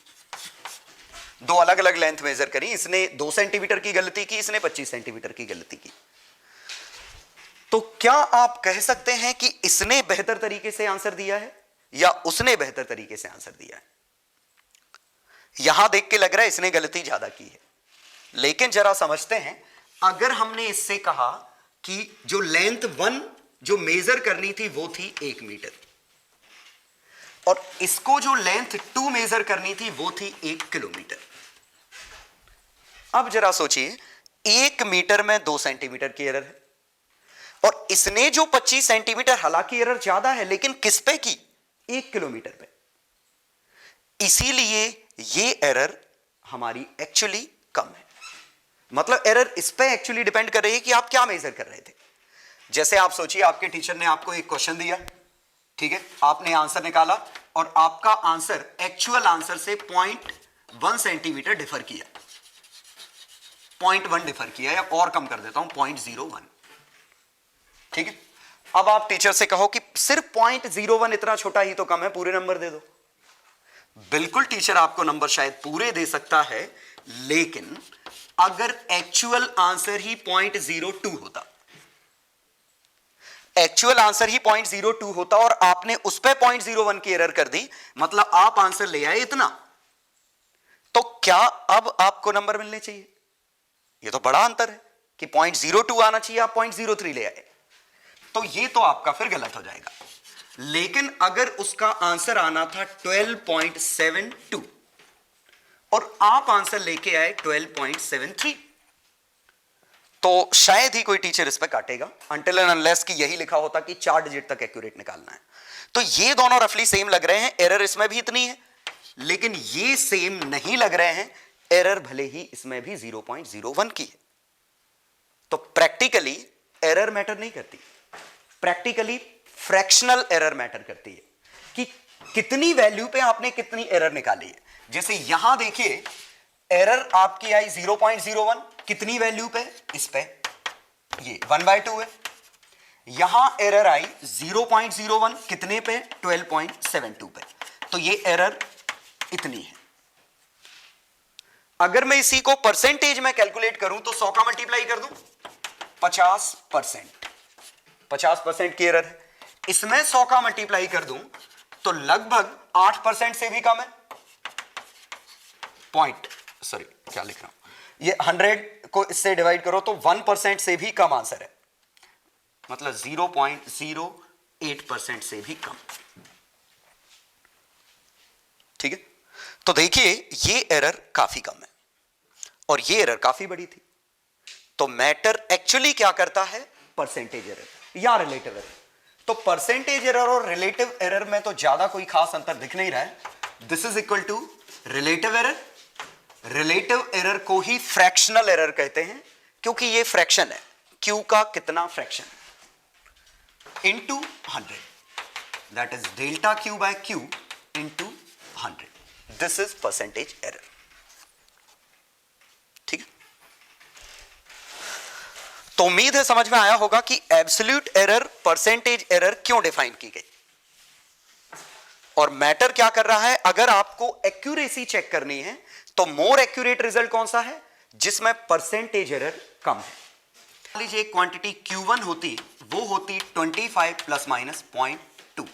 दो अलग अलग लेंथ मेजर करी, इसने 2 सेंटीमीटर की गलती की, इसने 25 सेंटीमीटर की गलती की। तो क्या आप कह सकते हैं कि इसने बेहतर तरीके से आंसर दिया है या उसने बेहतर तरीके से आंसर दिया है? यहां देख के लग रहा है इसने गलती ज्यादा की है, लेकिन जरा समझते हैं। अगर हमने इससे कहा कि जो लेंथ 1 जो मेजर करनी थी वो थी 1 मीटर, और इसको जो लेंथ 2 मेजर करनी थी वो थी 1 किलोमीटर। अब जरा सोचिए, 1 मीटर में 2 सेंटीमीटर की एरर है, और इसने जो 25 सेंटीमीटर, हालांकि एरर ज्यादा है लेकिन किस पे की? 1 किलोमीटर पे। इसीलिए ये एरर हमारी एक्चुअली कम है। मतलब एरर इस पे एक्चुअली डिपेंड कर रही है कि आप क्या मेजर कर रहे थे। जैसे आप सोचिए, आपके टीचर ने आपको एक क्वेश्चन दिया, ठीक है, आपने आंसर निकाला और आपका आंसर एक्चुअल आंसर से 0.1 सेंटीमीटर डिफर किया, 0.1 डिफर किया, या और कम कर देता हूं 0.01, ठीक है। अब आप टीचर से कहो कि सिर्फ 0.01 इतना छोटा ही तो कम है, पूरे नंबर दे दो। बिल्कुल, टीचर आपको नंबर शायद पूरे दे सकता है, लेकिन अगर एक्चुअल आंसर ही 0.02 होता, एक्चुअल आंसर ही 0.02 होता और आपने उस पे 0.01 की एरर कर दी, मतलब आप आंसर ले आए इतना, तो क्या अब आपको नंबर मिलने चाहिए? ये तो बड़ा अंतर है कि 0.02 आना चाहिए, आप 0.03 ले आए, तो ये तो आपका फिर गलत हो जाएगा। लेकिन अगर उसका आंसर आना था 12.72 और आप आंसर लेके आए 12.73, तो शायद ही कोई टीचर इस पे काटेगा, अनटिल एंड अनलेस कि यही लिखा होता कि 4 डिजिट तक एक्यूरेट निकालना है। तो ये दोनों रफली सेम लग रहे हैं, एरर इसमें भी इतनी है, लेकिन ये सेम नहीं लग रहे हैं, एरर भले ही इसमें भी 0.01 की है। तो प्रैक्टिकली एरर मैटर नहीं करती, प्रैक्टिकली फ्रैक्शनल एरर मैटर करती है कि कितनी वैल्यू पे आपने कितनी एरर निकाली है। जैसे यहां देखिए, एरर आपकी आई 0.01, कितनी वैल्यू पे? इस पे ये 1/2 है। यहां एरर आई 0.01, कितने पे? 12.72 पे, तो ये एरर इतनी है। अगर मैं इसी को परसेंटेज में कैलकुलेट करूं तो 100 का मल्टीप्लाई कर दूं, 50%, 50% की एरर है। इसमें 100 का मल्टीप्लाई कर दूं तो लगभग 8% से भी कम है। क्या लिख रहा हूं, ये 100 को इससे डिवाइड करो तो 1% से भी कम आंसर है, मतलब 0.08% से भी कम, ठीक है। तो देखिए, ये एरर काफी कम है और ये एरर काफी बड़ी थी। तो मैटर एक्चुअली क्या करता है? परसेंटेज एरर या रिलेटिव एरर। तो परसेंटेज एरर और रिलेटिव एरर में तो ज्यादा कोई खास अंतर दिख नहीं रहा है। This is equal to relative error. Relative error को ही फ्रैक्शनल एरर कहते हैं, क्योंकि ये फ्रैक्शन है, क्यू का कितना fraction into 100, that is delta Q by Q into 100। This is percentage error, ठीक है। तो उम्मीद है समझ में आया होगा कि एब्सोल्यूट एरर, परसेंटेज एरर क्यों डिफाइन की गई और मैटर क्या कर रहा है। अगर आपको एक्यूरेसी चेक करनी है तो मोर एक्यूरेट रिजल्ट कौन सा है? जिसमें परसेंटेज एरर कम है। मान लीजिए एक क्वांटिटी Q1 होती, वो होती 25 प्लस माइनस 0.2।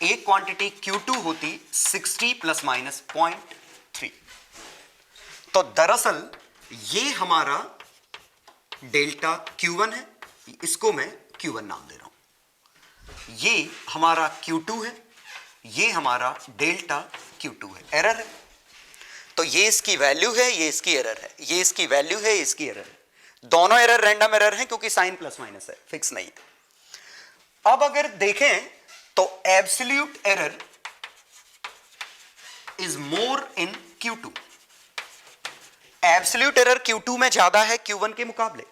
एक क्वांटिटी Q2 होती 60 प्लस माइनस 0.3। तो दरअसल ये हमारा डेल्टा Q1 है, इसको मैं Q1 नाम दे रहा हूं। ये हमारा Q2 है, ये हमारा डेल्टा Q2 है। एरर है। तो ये इसकी वैल्यू है, ये इसकी एरर है, ये इसकी वैल्यू है, ये इसकी एरर है। दोनों एरर रैंडम एरर हैं क्योंकि साइन प्लस माइनस है, फिक्स नहीं है। अब अगर देखें तो absolute error is more in Q2। Absolute error Q2 में ज्यादा है Q1 के मुकाबले,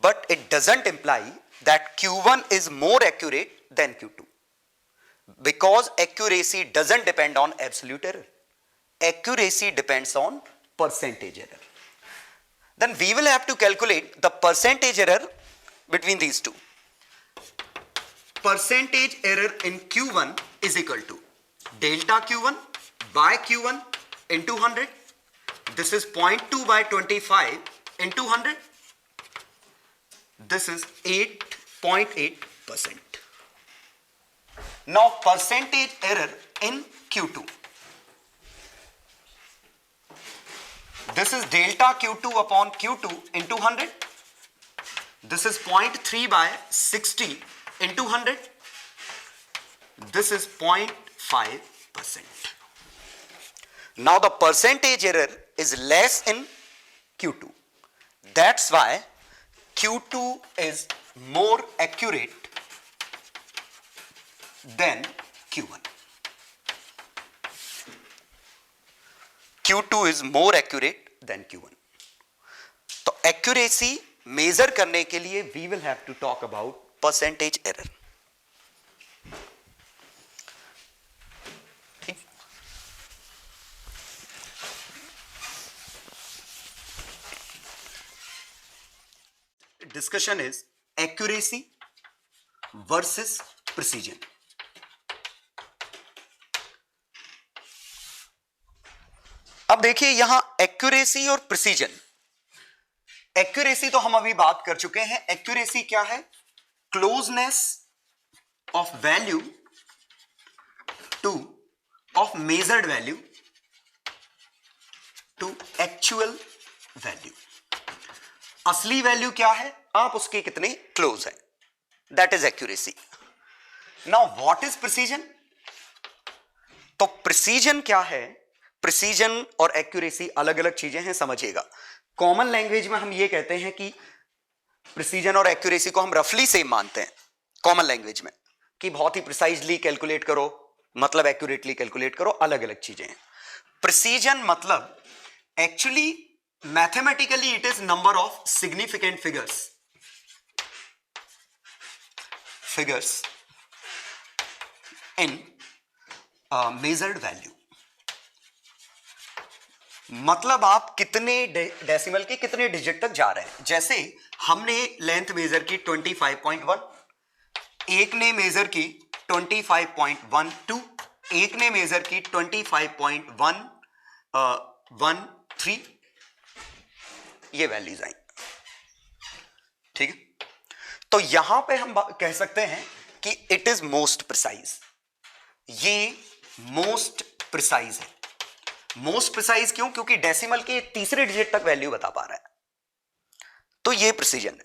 but it doesn't imply that Q1 is more accurate then Q2 because accuracy doesn't depend on absolute error, accuracy depends on percentage error. Then we will have to calculate the percentage error between these two. Percentage error in Q1 is equal to delta Q1 by Q1 into 100. This is 0.2 by 25 into 100. This is 8.8%. Now percentage error in Q2. This is delta Q2 upon Q2 into 100. This is 0.3 by 60 into 100. This is 0.5%. Now the percentage error is less in Q2. That's why Q2 is more accurate than Q1. Q2 is more accurate than Q1. तो accuracy measure करने के लिए we will have to talk about percentage error. ठीक? Discussion is accuracy versus precision. अब देखिए यहां accuracy और precision. Accuracy तो हम अभी बात कर चुके हैं। एक्यूरेसी क्या है? Closeness of value to of measured value to actual value. असली वैल्यू क्या है, आप उसके कितने क्लोज हैं, that is accuracy. Now what is precision? तो प्रिसीजन क्या है? प्रिसीजन और एक्यूरेसी अलग अलग चीजें हैं, समझिएगा। कॉमन लैंग्वेज में हम ये कहते हैं कि प्रिसीजन और एक्यूरेसी को हम रफली सेम मानते हैं कॉमन लैंग्वेज में, कि बहुत ही प्रिसाइजली कैलकुलेट करो मतलब एक्यूरेटली कैलकुलेट करो, अलग अलग चीजें हैं। प्रिसीजन मतलब actually mathematically it is number of significant figures in measured value. मतलब आप कितने डेसिमल के कितने डिजिट तक जा रहे हैं। जैसे हमने लेंथ मेजर की 25.1, एक ने मेजर की 25.12, एक ने मेजर की 25.113, ये वैल्यूज आई। ठीक है, तो यहां पे हम कह सकते हैं कि इट इज मोस्ट प्रिसाइज। ये मोस्ट प्रिसाइज है। मोस्ट प्रिसाइज क्यों? क्योंकि डेसिमल के तीसरे डिजिट तक वैल्यू बता पा रहा है, तो ये प्रिसीजन है।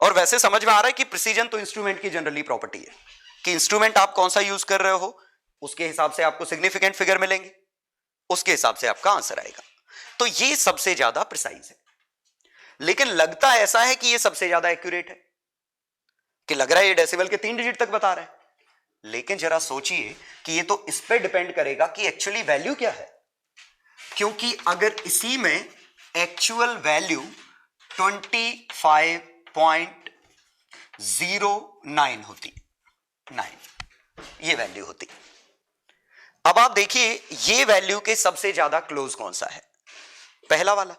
और वैसे समझ में आ रहा है कि प्रिसीजन तो इंस्ट्रूमेंट की जनरली प्रॉपर्टी है कि इंस्ट्रूमेंट आप कौन सा यूज कर रहे हो उसके हिसाब से आपको सिग्निफिकेंट फिगर मिलेंगे, उसके हिसाब से आपका आंसर आएगा। तो ये सबसे ज्यादा प्रिसाइज है। लेकिन लगता ऐसा है कि ये सबसे ज्यादा एक्यूरेट है, कि लग रहा है ये डेसिमल के 3 डिजिट तक बता रहा है। लेकिन जरा सोचिए कि ये तो इस पे डिपेंड करेगा कि एक्चुअली वैल्यू क्या है। क्योंकि अगर इसी में एक्चुअल वैल्यू 25.09 होती, 9 ये वैल्यू होती। अब आप देखिए ये वैल्यू के सबसे ज्यादा क्लोज कौन सा है? पहला वाला।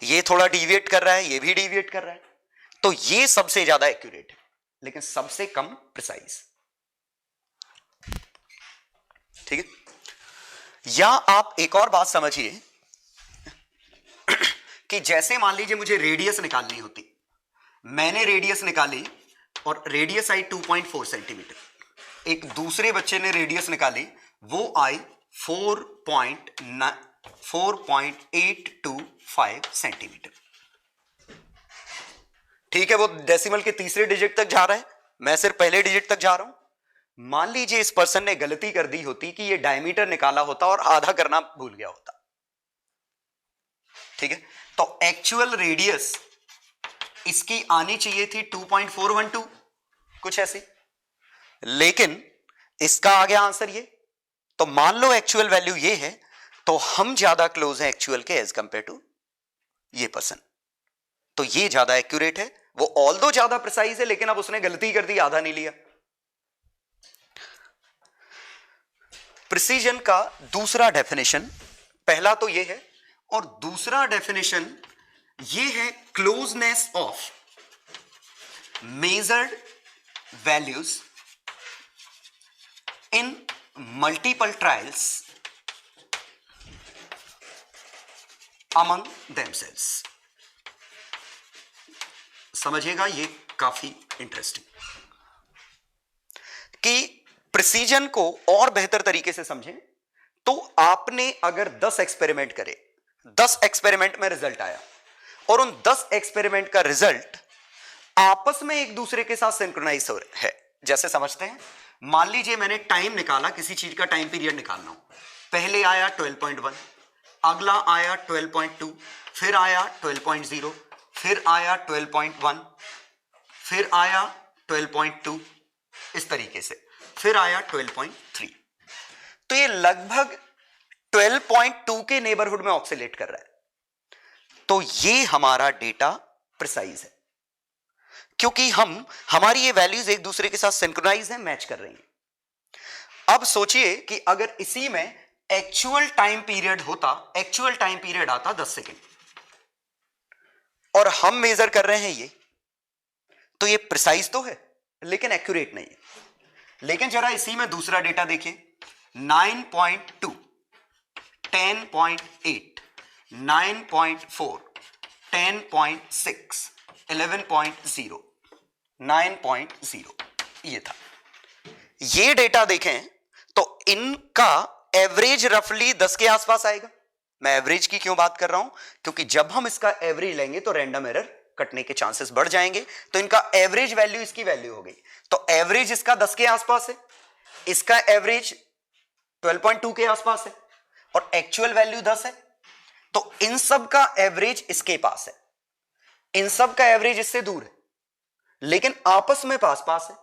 ये थोड़ा डिविएट कर रहा है, ये भी डिविएट कर रहा है, तो ये सबसे ज्यादा एक्यूरेट है लेकिन सबसे कम प्रिसाइज। ठीक है, या आप एक और बात समझिए कि जैसे मान लीजिए मुझे रेडियस निकालनी होती, मैंने रेडियस निकाली और रेडियस आई 2.4 सेंटीमीटर, एक दूसरे बच्चे ने रेडियस निकाली वो आई 4.825 सेंटीमीटर। ठीक है, वो डेसिमल के तीसरे डिजिट तक जा रहा है, मैं सिर्फ पहले डिजिट तक जा रहा हूं। मान लीजिए इस पर्सन ने गलती कर दी होती कि ये डायमीटर निकाला होता और आधा करना भूल गया होता, ठीक है, तो एक्चुअल रेडियस इसकी आनी चाहिए थी 2.412 कुछ ऐसी, लेकिन इसका आ गया आंसर ये। तो मान लो एक्चुअल वैल्यू ये है, तो हम ज्यादा क्लोज हैं एक्चुअल के एज कंपेयर टू ये पर्सन, तो ये ज्यादा एक्यूरेट है। वो ऑल दो ज्यादा प्रिसाइज है, लेकिन अब उसने गलती कर दी, आधा नहीं लिया। प्रिसीजन का दूसरा डेफिनेशन, पहला तो ये है, और दूसरा डेफिनेशन ये है closeness of measured values in multiple trials among themselves. समझिएगा, ये काफी इंटरेस्टिंग, कि प्रिसीजन को और बेहतर तरीके से समझें तो आपने अगर 10 एक्सपेरिमेंट करे, 10 एक्सपेरिमेंट में रिजल्ट आया, और उन 10 एक्सपेरिमेंट का रिजल्ट आपस में एक दूसरे के साथ सिंक्रोनाइज है। जैसे समझते हैं, मान लीजिए मैंने टाइम निकाला, किसी चीज का टाइम पीरियड निकालना हो, पहले आया 12.1, अगला आया 12.2, फिर आया 12.0, फिर आया 12.1, फिर आया 12.2, इस तरीके से, फिर आया 12.3। तो ये लगभग 12.2 के नेबरहुड में ऑक्सीलेट कर रहा है। तो ये हमारा डेटा प्रिसाइज है, क्योंकि हमारी ये वैल्यूज एक दूसरे के साथ सिंक्रोनाइज है, मैच कर रही हैं। अब सोचिए कि अगर इसी में एक्चुअल टाइम पीरियड होता, एक्चुअल टाइम पीरियड आता 10 सेकेंड, और हम मेजर कर रहे हैं ये, तो ये प्रिसाइज तो है लेकिन एक्यूरेट नहीं है। लेकिन जरा इसी में दूसरा डेटा देखिए, 9.2, 10.8, 9.4, 10.6, 11.0, 9.0, ये था। ये डेटा देखें तो इनका एवरेज रफली 10 के आसपास आएगा। मैं एवरेज की क्यों बात कर रहा हूं, क्योंकि जब हम इसका एवरेज लेंगे तो रैंडम एरर कटने के चांसेस बढ़ जाएंगे, तो इनका एवरेज वैल्यू इसकी वैल्यू हो गई। तो एवरेज इसका 10 के आसपास है, इसका एवरेज 12.2 के आसपास है, और एक्चुअल वैल्यू 10 है। तो इन सब का एवरेज इसके पास है, इन सब का एवरेज इससे दूर है, लेकिन आपस में पास पास है।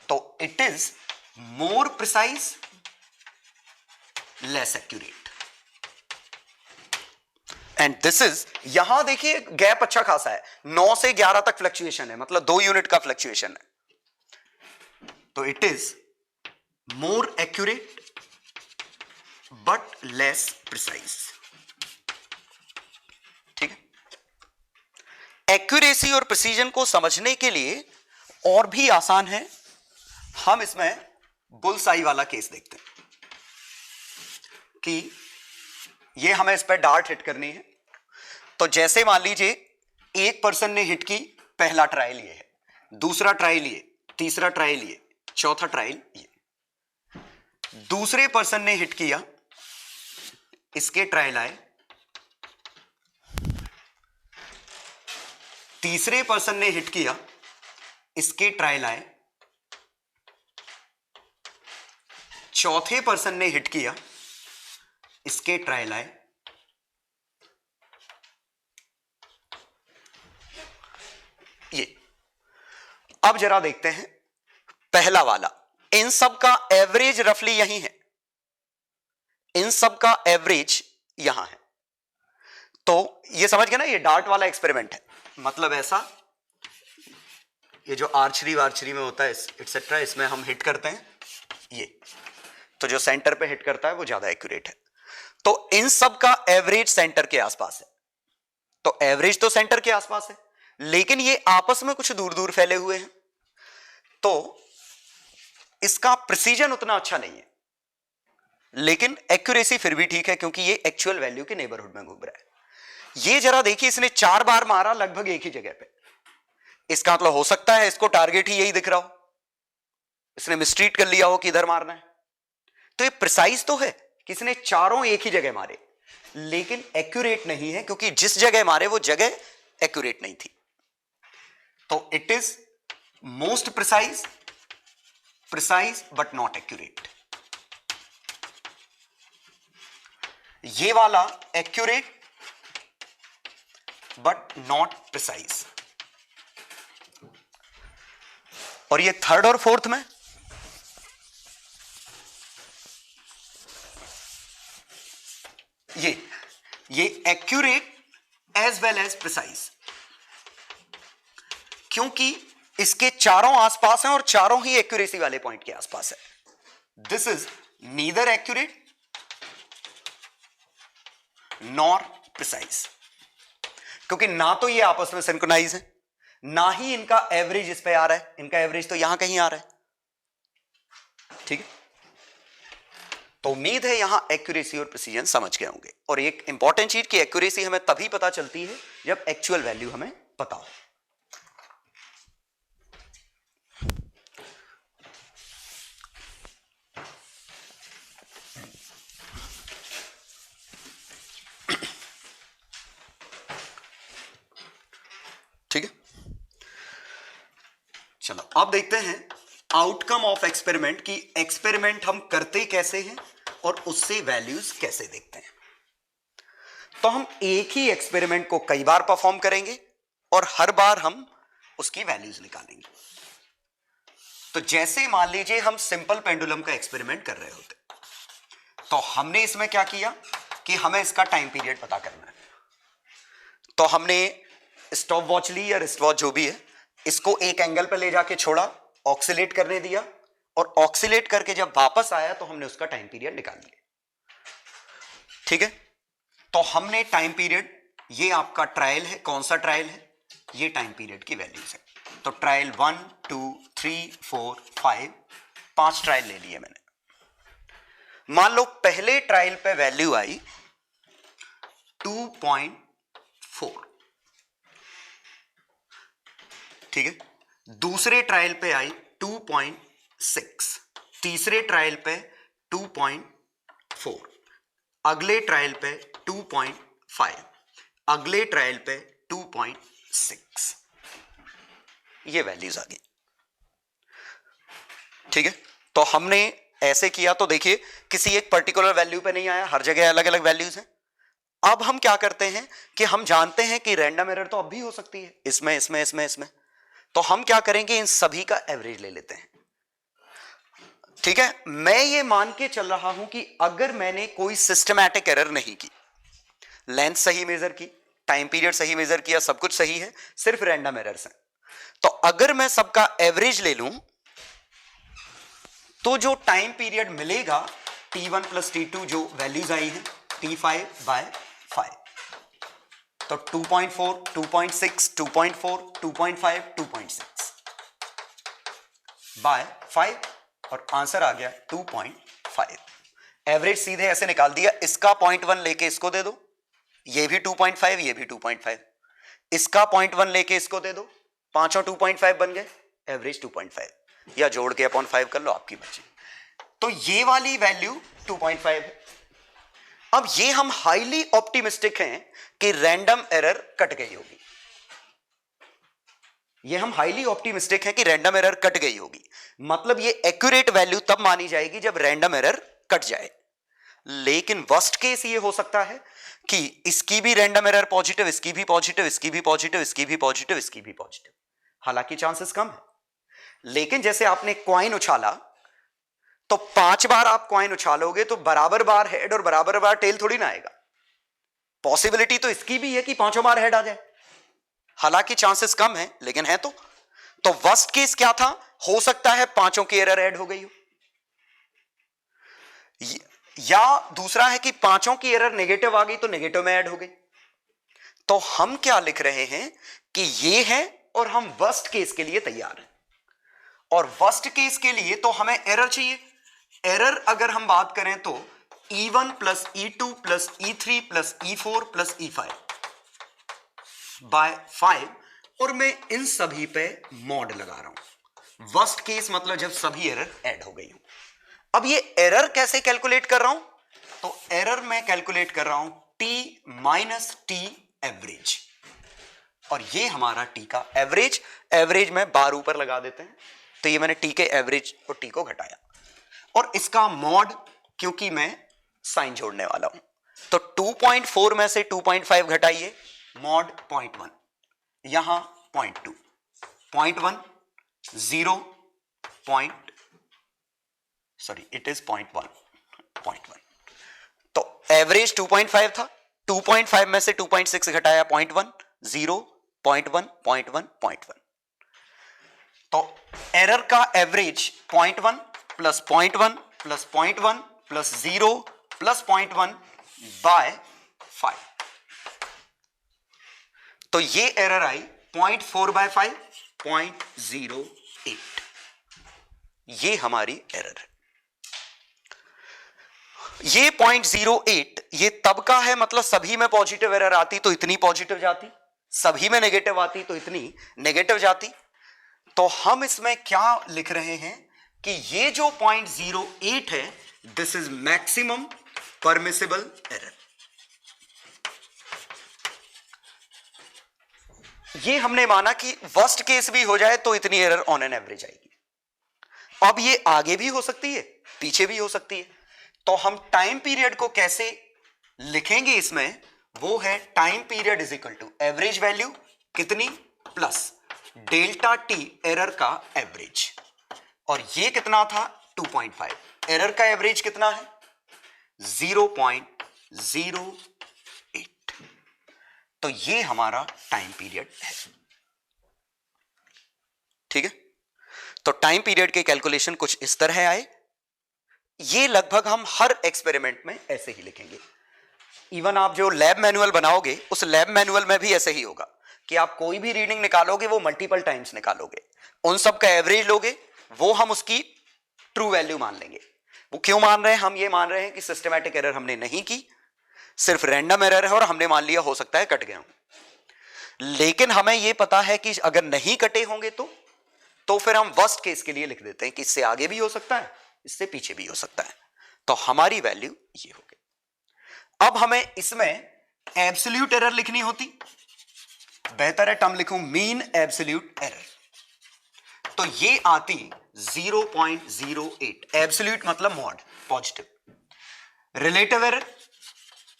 तो it is more precise, less accurate. And this is, यहां देखिए गैप अच्छा खासा है, 9 से 11 तक फ्लक्चुएशन है, मतलब 2 यूनिट का फ्लक्चुएशन है। तो it is more accurate but less precise. ठीक है। एक्यूरेसी और प्रिसीजन को समझने के लिए और भी आसान है, हम इसमें बुलसाई वाला केस देखते हैं कि ये हमें इस पर डार्ट हिट करनी है। तो जैसे मान लीजिए एक पर्सन ने हिट की, पहला ट्रायल ये है, दूसरा ट्रायल ये, तीसरा ट्रायल ये, चौथा ट्रायल ये। दूसरे पर्सन ने हिट किया, इसके ट्रायल आए, तीसरे पर्सन ने हिट किया, इसके ट्रायल आए, चौथे पर्सन ने हिट किया, इसके ट्रायल आए, ये। अब जरा देखते हैं पहला वाला, इन सब का एवरेज रफली यही है, इन सब का एवरेज यहां है। तो ये समझ गए ना, ये डार्ट वाला एक्सपेरिमेंट है, मतलब ऐसा, ये जो आर्चरी वार्चरी में होता है एटसेट्रा, इसमें हम हिट करते हैं ये, तो जो सेंटर पे हिट करता है वो ज्यादा एक्यूरेट है। तो इन सब का एवरेज सेंटर के आसपास है, तो एवरेज तो सेंटर के आसपास है, लेकिन ये आपस में कुछ दूर दूर फैले हुए हैं, तो इसका प्रिसीजन उतना अच्छा नहीं है, लेकिन एक्यूरेसी फिर भी ठीक है, क्योंकि ये एक्चुअल वैल्यू के नेबरहुड में घूम रहा है। ये जरा देखिए, इसने 4 बार मारा लगभग एक ही जगह पे, इसका मतलब हो सकता है इसको टारगेट ही यही दिख रहा हो, इसने मिसट्रीट कर लिया हो कि इधर मारना है। तो ये प्रिसाइज तो है कि इसने चारों एक ही जगह मारे, लेकिन एक्यूरेट नहीं है, क्योंकि जिस जगह मारे वो जगह एक्यूरेट नहीं थी। तो it is most precise precise but not accurate, ये वाला एक्यूरेट बट नॉट प्रिसाइज, और ये थर्ड और फोर्थ में ये accurate as well as precise, क्योंकि इसके चारों आसपास हैं और चारों ही एक्यूरेसी वाले पॉइंट के आसपास है. This is neither accurate nor precise, क्योंकि ना तो ये आपस में सिंक्रोनाइज है, ना ही इनका एवरेज इस पे आ रहा है, इनका एवरेज तो यहां कहीं आ रहा है. ठीक है, तो उम्मीद है यहां एक्यूरेसी और प्रिसीजन समझ गए होंगे. और एक इंपॉर्टेंट चीज कि एक्यूरेसी हमें तभी पता चलती है जब एक्चुअल वैल्यू हमें पता हो. ठीक है, चलो अब देखते हैं आउटकम ऑफ एक्सपेरिमेंट की एक्सपेरिमेंट हम करते कैसे हैं और उससे वैल्यूज कैसे देखते हैं. तो हम एक ही एक्सपेरिमेंट को कई बार परफॉर्म करेंगे और हर बार हम उसकी वैल्यूज निकालेंगे. तो जैसे मान लीजिए हम सिंपल पेंडुलम का एक्सपेरिमेंट कर रहे होते, तो हमने इसमें क्या किया कि हमें इसका टाइम पीरियड पता करना है. तो हमने स्टॉप वॉच ली या रिस्ट वॉच जो भी है, इसको एक एंगल पर ले जाके छोड़ा, ऑक्सीलेट करने दिया, और ऑक्सीलेट करके जब वापस आया तो हमने उसका टाइम पीरियड निकाल लिया. ठीक है, तो हमने टाइम पीरियड, ये आपका ट्रायल है, कौन सा ट्रायल है, ये टाइम पीरियड की वैल्यूज है. तो ट्रायल 1 2 3 4 5, 5 ट्रायल ले लिए मैंने. मान लो पहले ट्रायल पे वैल्यू आई 2.4. ठीक है, दूसरे ट्रायल पे आई 2.6, तीसरे ट्रायल पे 2.4, अगले ट्रायल पे 2.5, अगले ट्रायल पे 2.6, ये वैल्यूज आ गई. ठीक है, तो हमने ऐसे किया तो देखिए किसी एक पर्टिकुलर वैल्यू पे नहीं आया, हर जगह अलग अलग वैल्यूज हैं. अब हम क्या करते हैं कि हम जानते हैं कि रैंडम एरर तो अब भी हो सकती है, इसमें इसमें इसमें इसमें. तो हम क्या करेंगे, इन सभी का एवरेज ले लेते हैं. ठीक है, मैं ये मान के चल रहा हूं कि अगर मैंने कोई सिस्टमैटिक एरर नहीं की, लेंथ सही मेजर की, टाइम पीरियड सही मेजर किया, सब कुछ सही है, सिर्फ रैंडम एरर्स हैं, तो अगर मैं सबका एवरेज ले लूं तो जो टाइम पीरियड मिलेगा T1 प्लस T2 जो वैल्यूज आई हैं T5/5, तो 2.4 2.6 2.4 2.5 2.6 बाय 5, और आंसर आ गया 2.5. एवरेज सीधे ऐसे निकाल दिया, इसका 0.1 लेके इसको दे दो, ये भी 2.5, ये भी 2.5, इसका 0.1 लेके इसको दे दो, पांचों 2.5 बन गए, एवरेज 2.5, या जोड़ के अपॉन 5 कर लो, आपकी मर्जी. तो ये वाली वैल्यू 2.5 है. अब ये हम हाईली ऑप्टिमिस्टिक हैं कि रैंडम एरर कट गई होगी, ये हम हाईली ऑप्टिमिस्टिक हैं कि रैंडम एरर कट गई होगी. मतलब ये एक्यूरेट वैल्यू तब मानी जाएगी जब रैंडम एरर कट जाए. लेकिन वर्स्ट केस ये हो सकता है कि इसकी भी रैंडम एरर पॉजिटिव, इसकी भी पॉजिटिव, इसकी भी पॉजिटिव, इसकी भी पॉजिटिव, इसकी भी पॉजिटिव. हालांकि चांसेस कम है, लेकिन जैसे आपने कॉइन उछाला तो 5 बार आप कॉइन उछालोगे तो बराबर बार हेड और बराबर बार टेल थोड़ी ना आएगा. पॉसिबिलिटी तो इसकी भी है कि पांचों बार हेड आ जाए, हालांकि चांसेस कम है, लेकिन है. तो वर्स्ट केस क्या था, हो सकता है पांचों की एरर ऐड हो गई हो, या दूसरा है कि पांचों की एरर नेगेटिव आ गई तो नेगेटिव में ऐड हो गई. तो हम क्या लिख रहे हैं कि ये है और हम वर्स्ट केस के लिए तैयार हैं. और वर्स्ट केस के लिए तो हमें एरर चाहिए. एरर अगर हम बात करें तो E1 plus E2 plus E3 plus E4 plus E5 by 5, और मैं इन सभी पे मॉड लगा रहा हूं. वर्स्ट केस मतलब जब सभी एरर ऐड हो गई हो. अब ये एरर कैसे कैलकुलेट कर रहा हूं, तो एरर में कैलकुलेट कर रहा हूं T माइनस T एवरेज, और ये हमारा T का एवरेज. एवरेज में बार ऊपर लगा देते हैं, तो ये मैंने टी के एवरेज और टी को घटाया, और इसका मॉड क्योंकि मैं साइन जोड़ने वाला हूं, तो 2.4 में से 2.5 घटाइए, मॉड 0.1, यहां 0.2, 0.1 0 पॉइंट, सॉरी इट इज 0.1, 0.1, तो एवरेज 2.5 था, 2.5 में से 2.6 घटाया 0.1, 0, 0.1, 0.1, 0.1, तो एरर का average 0.1 plus 0.1 plus 0.1 plus 0 plus 0.1 by 5, तो ये एरर आई 0.4 बाय 5, 0.08, ये हमारी एरर है। ये 0.08 ये तब का है, मतलब सभी में पॉजिटिव एरर आती तो इतनी पॉजिटिव जाती, सभी में नेगेटिव आती तो इतनी नेगेटिव जाती। तो हम इसमें क्या लिख रहे हैं कि ये जो 0.08 है, this is maximum permissible error. ये हमने माना कि वर्स्ट केस भी हो जाए तो इतनी एरर ऑन एन एवरेज आएगी। अब ये आगे भी हो सकती है, पीछे भी हो सकती है, तो हम टाइम पीरियड को कैसे लिखेंगे इसमें, वो है time period is equal to average value कितनी प्लस डेल्टा टी एरर का एवरेज, और ये कितना था 2.5, एरर का एवरेज कितना है 0.08, तो ये हमारा टाइम पीरियड है। ठीक है, तो टाइम पीरियड के कैलकुलेशन कुछ इस तरह आए। ये लगभग हम हर एक्सपेरिमेंट में ऐसे ही लिखेंगे। इवन आप जो लैब मैनुअल बनाओगे उस लैब मैनुअल में भी ऐसे ही होगा कि आप कोई भी रीडिंग निकालोगे वो मल्टीपल टाइम्स निकालोगे, उन सब का एवरेज लोगे, वो हम उसकी ट्रू वैल्यू मान लेंगे। वो क्यों मान रहे हैं, हम ये मान रहे हैं कि सिस्टमैटिक एरर हमने नहीं की, सिर्फ रैंडम एरर है और हमने मान लिया हो सकता है कट गए हों, लेकिन हमें यह पता है कि अगर नहीं कटे होंगे तो फिर हम वर्स्ट केस के लिए लिख देते हैं कि इससे आगे भी हो सकता है, इससे पीछे भी हो सकता है, तो हमारी वैल्यू ये हो गई। अब हमें इसमें एब्सोल्यूट एरर लिखनी होती, बेहतर है टर्म लिखूं मीन एब्सोल्यूट एरर, तो ये आती 0.08, एब्सोल्यूट मतलब मॉड पॉजिटिव, रिलेटिव एरर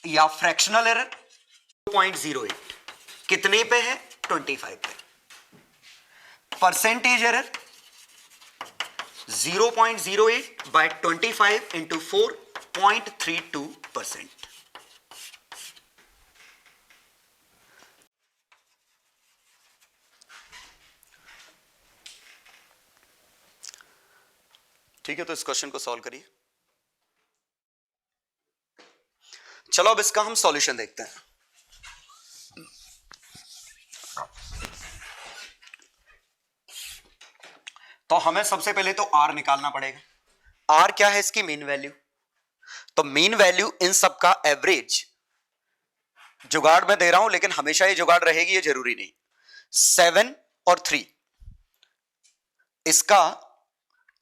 या फ्रैक्शनल एरर 0.08 कितने पे है 25 पे, परसेंटेज एरर 0.08 बाय 25 इंटू 4 0.32%। ठीक है, तो इस क्वेश्चन को सॉल्व करिए। चलो अब इसका हम सॉल्यूशन देखते हैं। तो हमें सबसे पहले तो R निकालना पड़ेगा। R क्या है, इसकी मीन वैल्यू, तो मीन वैल्यू इन सब का एवरेज जुगाड़ में दे रहा हूं, लेकिन हमेशा ये जुगाड़ रहेगी ये जरूरी नहीं। 7 और 3, इसका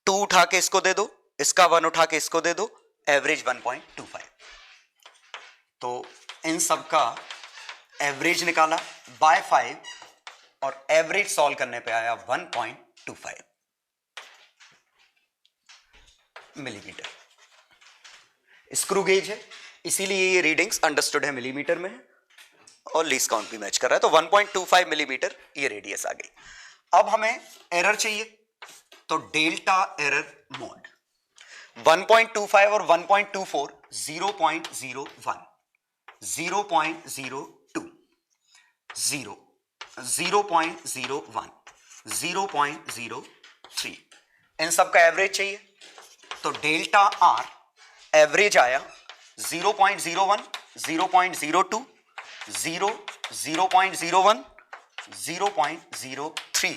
2 उठा के इसको दे दो, इसका 1 उठा के इसको दे दो, एवरेज 1.25, तो इन सब का एवरेज निकाला बाय 5 और एवरेज सॉल्व करने पे आया 1.25 मिलीमीटर। स्क्रू गेज है इसीलिए ये रीडिंग्स अंडरस्टूड है मिलीमीटर में है और लीस्ट काउंट भी मैच कर रहा है, तो 1.25 मिलीमीटर ये रेडियस आ गई। अब हमें एरर चाहिए, तो डेल्टा एरर मोड 1.25 और 1.24 0.01 0.02 0 0.01 0.03 इन सब का एवरेज चाहिए, तो डेल्टा आर एवरेज आया 0.01 0.02 0 0.01 0.03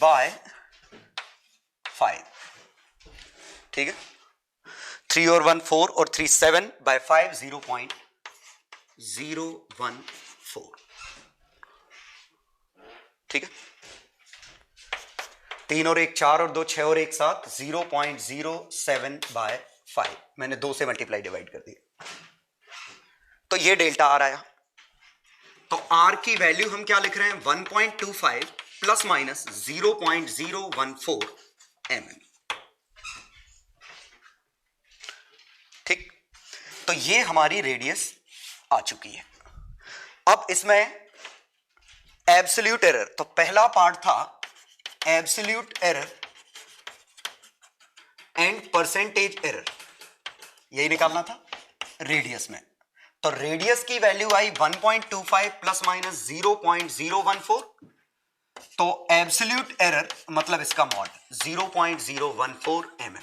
बाय 5। ठीक है, 3 और 1 4 और 3 7 बाय 5 0.014। ठीक है, 3 और 1 4 और 2 6 और 1 7 0.07 बाय 5, मैंने 2 से मल्टीप्लाई डिवाइड कर दिया, तो ये डेल्टा आर आया। तो आर की वैल्यू हम क्या लिख रहे हैं 1.25 प्लस माइनस 0.014 mm। ठीक, तो ये हमारी रेडियस आ चुकी है। अब इसमें एब्सोल्यूट एरर, तो पहला पार्ट था absolute error and percentage error, यही निकालना था रेडियस में। तो रेडियस की वैल्यू आई 1.25 प्लस माइनस 0.014, तो एब्सोल्यूट एरर मतलब इसका mod 0.014 mm।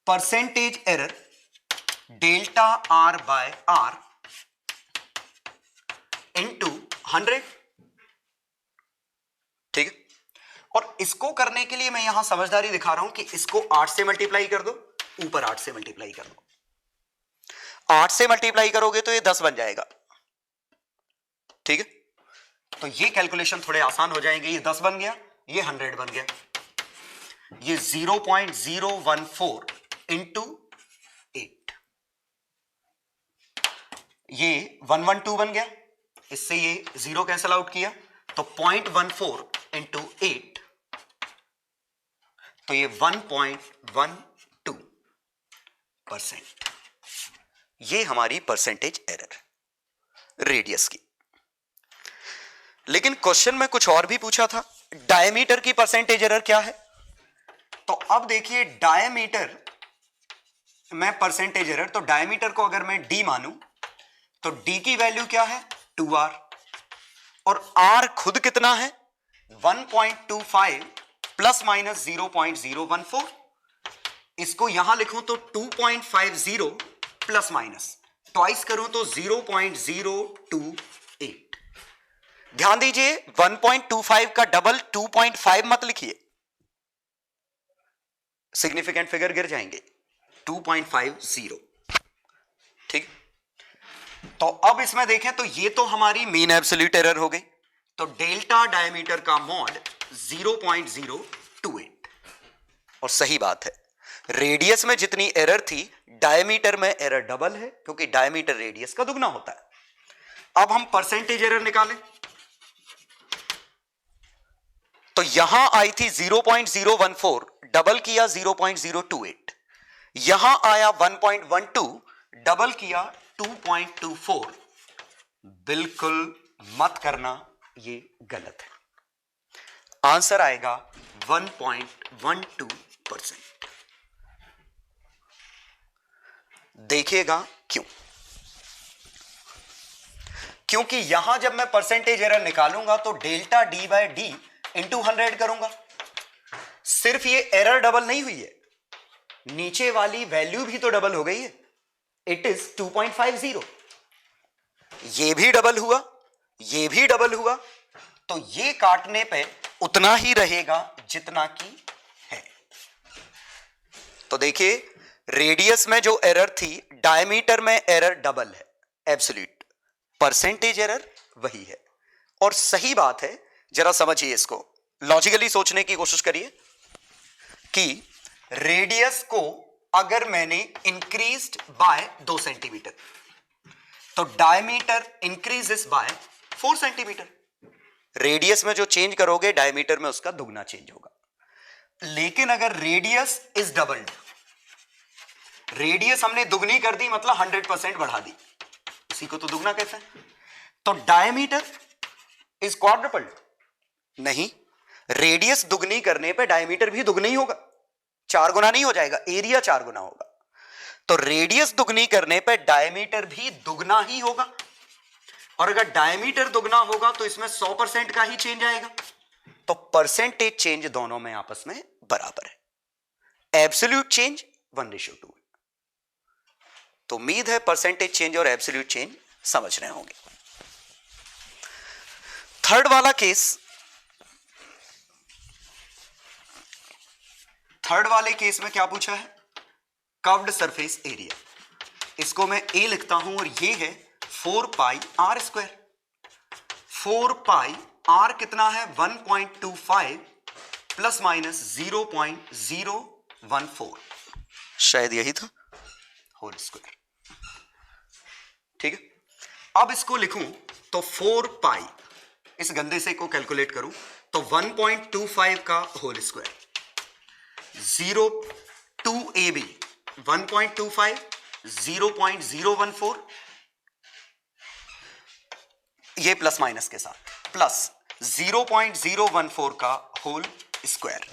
Percentage error delta R by R into 100। ठीक है, और इसको करने के लिए मैं यहां समझदारी दिखा रहा हूं कि इसको 8 से मल्टीप्लाई कर दो, ऊपर 8 से मल्टीप्लाई कर दो। 8 से मल्टीप्लाई करोगे तो ये 10 बन जाएगा। ठीक है, तो ये कैलकुलेशन थोड़े आसान हो जाएंगे। ये 10 बन गया, ये 100 बन गया, ये 0.014 इंटू 8, ये 112 बन गया, इससे ये 0 कैंसल आउट किया, तो 0.14 इंटू 8, तो ये 1.12%। ये हमारी परसेंटेज एरर रेडियस की। लेकिन क्वेश्चन में कुछ और भी पूछा था, डायमीटर की परसेंटेज एरर क्या है। तो अब देखिए डायमीटर में परसेंटेज एरर, तो डायमीटर को अगर मैं d मानूं तो d की वैल्यू क्या है 2r, और r खुद कितना है 1.25 प्लस माइनस 0.014। इसको यहां लिखूं तो 2.50 प्लस माइनस ट्वाइस करूं तो 0.028। ध्यान दीजिए 1.25 का डबल 2.5 मत लिखिए, सिग्निफिकेंट फिगर गिर जाएंगे। 2.50। ठीक, तो अब इसमें देखें तो ये तो हमारी मीन एब्सोल्यूट एरर हो गई, तो डेल्टा डायमीटर का मॉड 0.028। और सही बात है, रेडियस में जितनी एरर थी डायमीटर में एरर डबल है, क्योंकि डायमीटर रेडियस का दुगना होता है। अब हम परसेंटेज एरर निकालें, तो यहां आई थी 0.014, डबल किया 0.028, यहां आया 1.12, डबल किया 2.24। बिल्कुल मत करना, ये गलत है। आंसर आएगा 1.12%। देखिएगा क्यों, क्योंकि यहां जब मैं परसेंटेज एरर निकालूंगा तो delta D by D into 100 करूंगा। सिर्फ ये एरर डबल नहीं हुई है, नीचे वाली वैल्यू भी तो डबल हो गई है, इट इज 2.50। ये भी डबल हुआ, ये भी डबल हुआ, तो ये काटने पे उतना ही रहेगा जितना की है। तो देखिए रेडियस में जो एरर थी, डायमीटर में एरर डबल है एब्सोल्यूट, परसेंटेज एरर वही है। और सही बात है, जरा समझिए इसको, लॉजिकली सोचने की कोशिश करिए कि रेडियस को अगर मैंने इंक्रीज्ड बाय 2 सेंटीमीटर, तो diameter increases by 4 centimetre. Radius में जो चेंज करोगे डायमीटर में उसका दुगना चेंज होगा। लेकिन अगर रेडियस इज डबल्ड, रेडियस हमने दुगनी कर दी मतलब 100% बढ़ा दी, इसी को तो दुगना कहते हैं। तो डायमीटर इज क्वाड्रपल्ड, नहीं, रेडियस दुगनी करने पे डायमीटर भी दुगना ही होगा, 4 गुना नहीं हो जाएगा, एरिया 4 गुना होगा। तो रेडियस दुगनी करने पे डायमीटर भी दुगना ही होगा, और अगर डायमीटर दुगना होगा तो इसमें 100% का ही चेंज आएगा। तो परसेंटेज चेंज दोनों में आपस में बराबर है, एब्सोल्यूट चेंज 1:2 है। तो उम्मीद है परसेंटेज चेंज और एब्सोल्यूट चेंज समझ रहे होंगे। थर्ड वाला केस, थर्ड वाले केस में क्या पूछा है, कर्व्ड सरफेस एरिया। इसको मैं ए लिखता हूं और ये है 4 पाई आर स्क्वायर। 4 पाई आर कितना है 1.25 प्लस माइनस 0.014, शायद यही था, होल स्क्वायर। ठीक है, अब इसको लिखूं तो 4 पाई, इस गंदे से को कैलकुलेट करूं तो 1.25 का होल स्क्वायर 0.2 1.25 0.014 ये प्लस माइनस के साथ प्लस 0.014 का होल स्क्वायर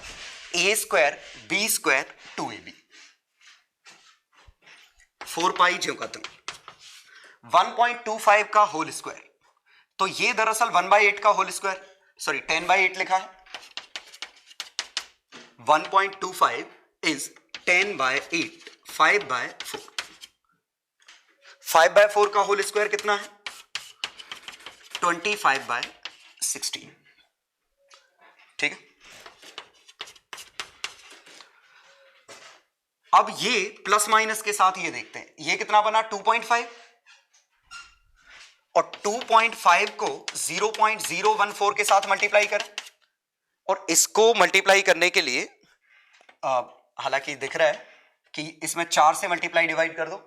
ए स्क्वायर बी स्क्वायर 2ab 4 पाई जो का तुम 1.25 का होल स्क्वायर तो ये दरअसल 1/8 का होल स्क्वायर सॉरी 10/8 लिखा है 1.25 इज 10/8 5/4 5/4 का होल स्क्वायर कितना है 25/16 ठीक है। अब ये प्लस माइनस के साथ ये देखते हैं ये कितना बना 2.5 और 2.5 को 0.014 के साथ मल्टीप्लाई करें और इसको मल्टीप्लाई करने के लिए हालांकि दिख रहा है कि इसमें 4 से मल्टीप्लाई डिवाइड कर दो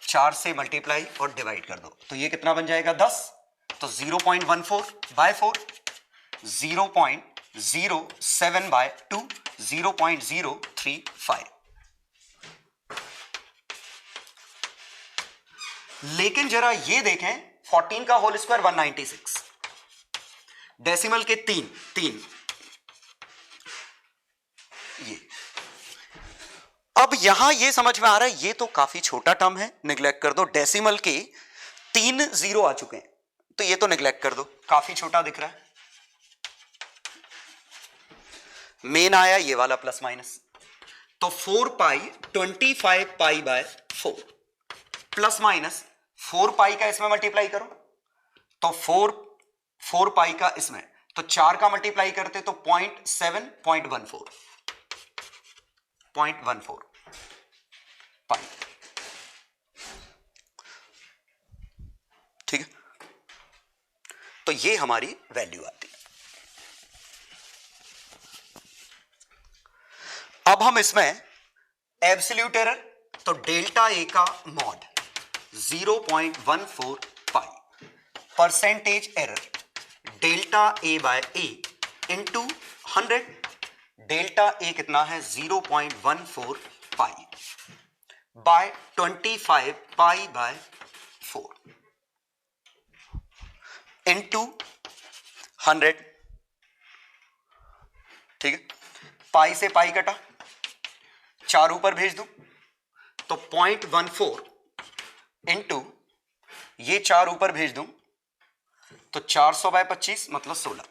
4 से मल्टीप्लाई और डिवाइड कर दो तो ये कितना बन जाएगा 10 तो 0.14/4 0.07/2 0.035 लेकिन जरा ये देखें 14 का होल स्क्वायर 196 डेसिमल के 3 ये अब यहां ये समझ में आ रहा है ये तो काफी छोटा टर्म है निगलेक्ट कर दो डेसिमल के 3 0 आ चुके हैं तो ये तो निगलेक्ट कर दो काफी छोटा दिख रहा है मेन आया ये वाला प्लस माइनस तो 4 पाई 25 पाई/4 प्लस माइनस 4 पाई का इसमें मल्टीप्लाई करो तो 4 पाई का इसमें तो 4 का मल्टीप्लाई करते तो 0.7.14 पाई ठीक है तो ये हमारी वैल्यू आती है। अब हम इसमें एब्सोल्यूट एरर तो डेल्टा ए का mod 0.14 pi percentage error delta a/a into 100 delta A कितना है 0.14 पाई बाय 25 पाई/4 इंटू 100 ठीक है पाई से पाई कटा 4 ऊपर भेज दूं तो 0.14 इंटू ये 4 ऊपर भेज दूं तो 400/25 मतलब 16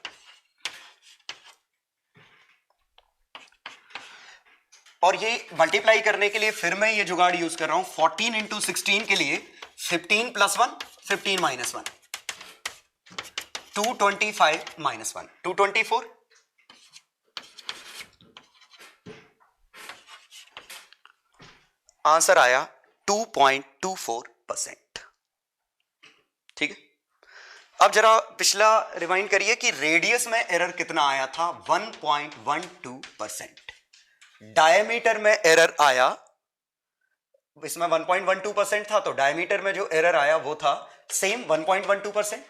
और ये मल्टीप्लाई करने के लिए फिर मैं ये जुगाड़ यूज कर रहा हूं 14 इंटू 16 के लिए 15 + 1 15 - 1 225 - 1 224 आंसर आया 2.24% ठीक है। अब जरा पिछला रिवाइंड करिए कि रेडियस में एरर कितना आया था 1.12%। डायमीटर में एरर आया इसमें 1.12% था तो डायमीटर में जो एरर आया वो था सेम 1.12%।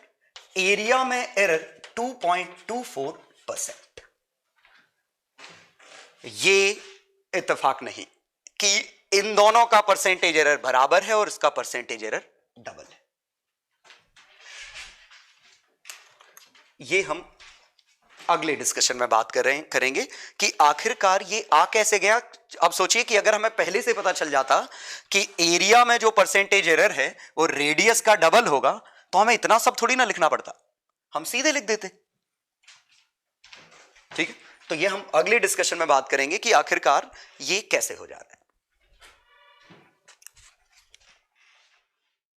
एरिया में एरर 2.24%। ये इत्तेफाक नहीं कि इन दोनों का परसेंटेज एरर बराबर है और इसका परसेंटेज एरर डबल है। ये हम अगले डिस्कशन में बात करेंगे कि आखिरकार ये आ कैसे गया। अब सोचिए कि अगर हमें पहले से पता चल जाता कि एरिया में जो परसेंटेज एरर है वो रेडियस का डबल होगा तो हमें इतना सब थोड़ी ना लिखना पड़ता, हम सीधे लिख देते। ठीक है, तो ये हम अगले डिस्कशन में बात करेंगे कि आखिरकार ये कैसे हो जाता है।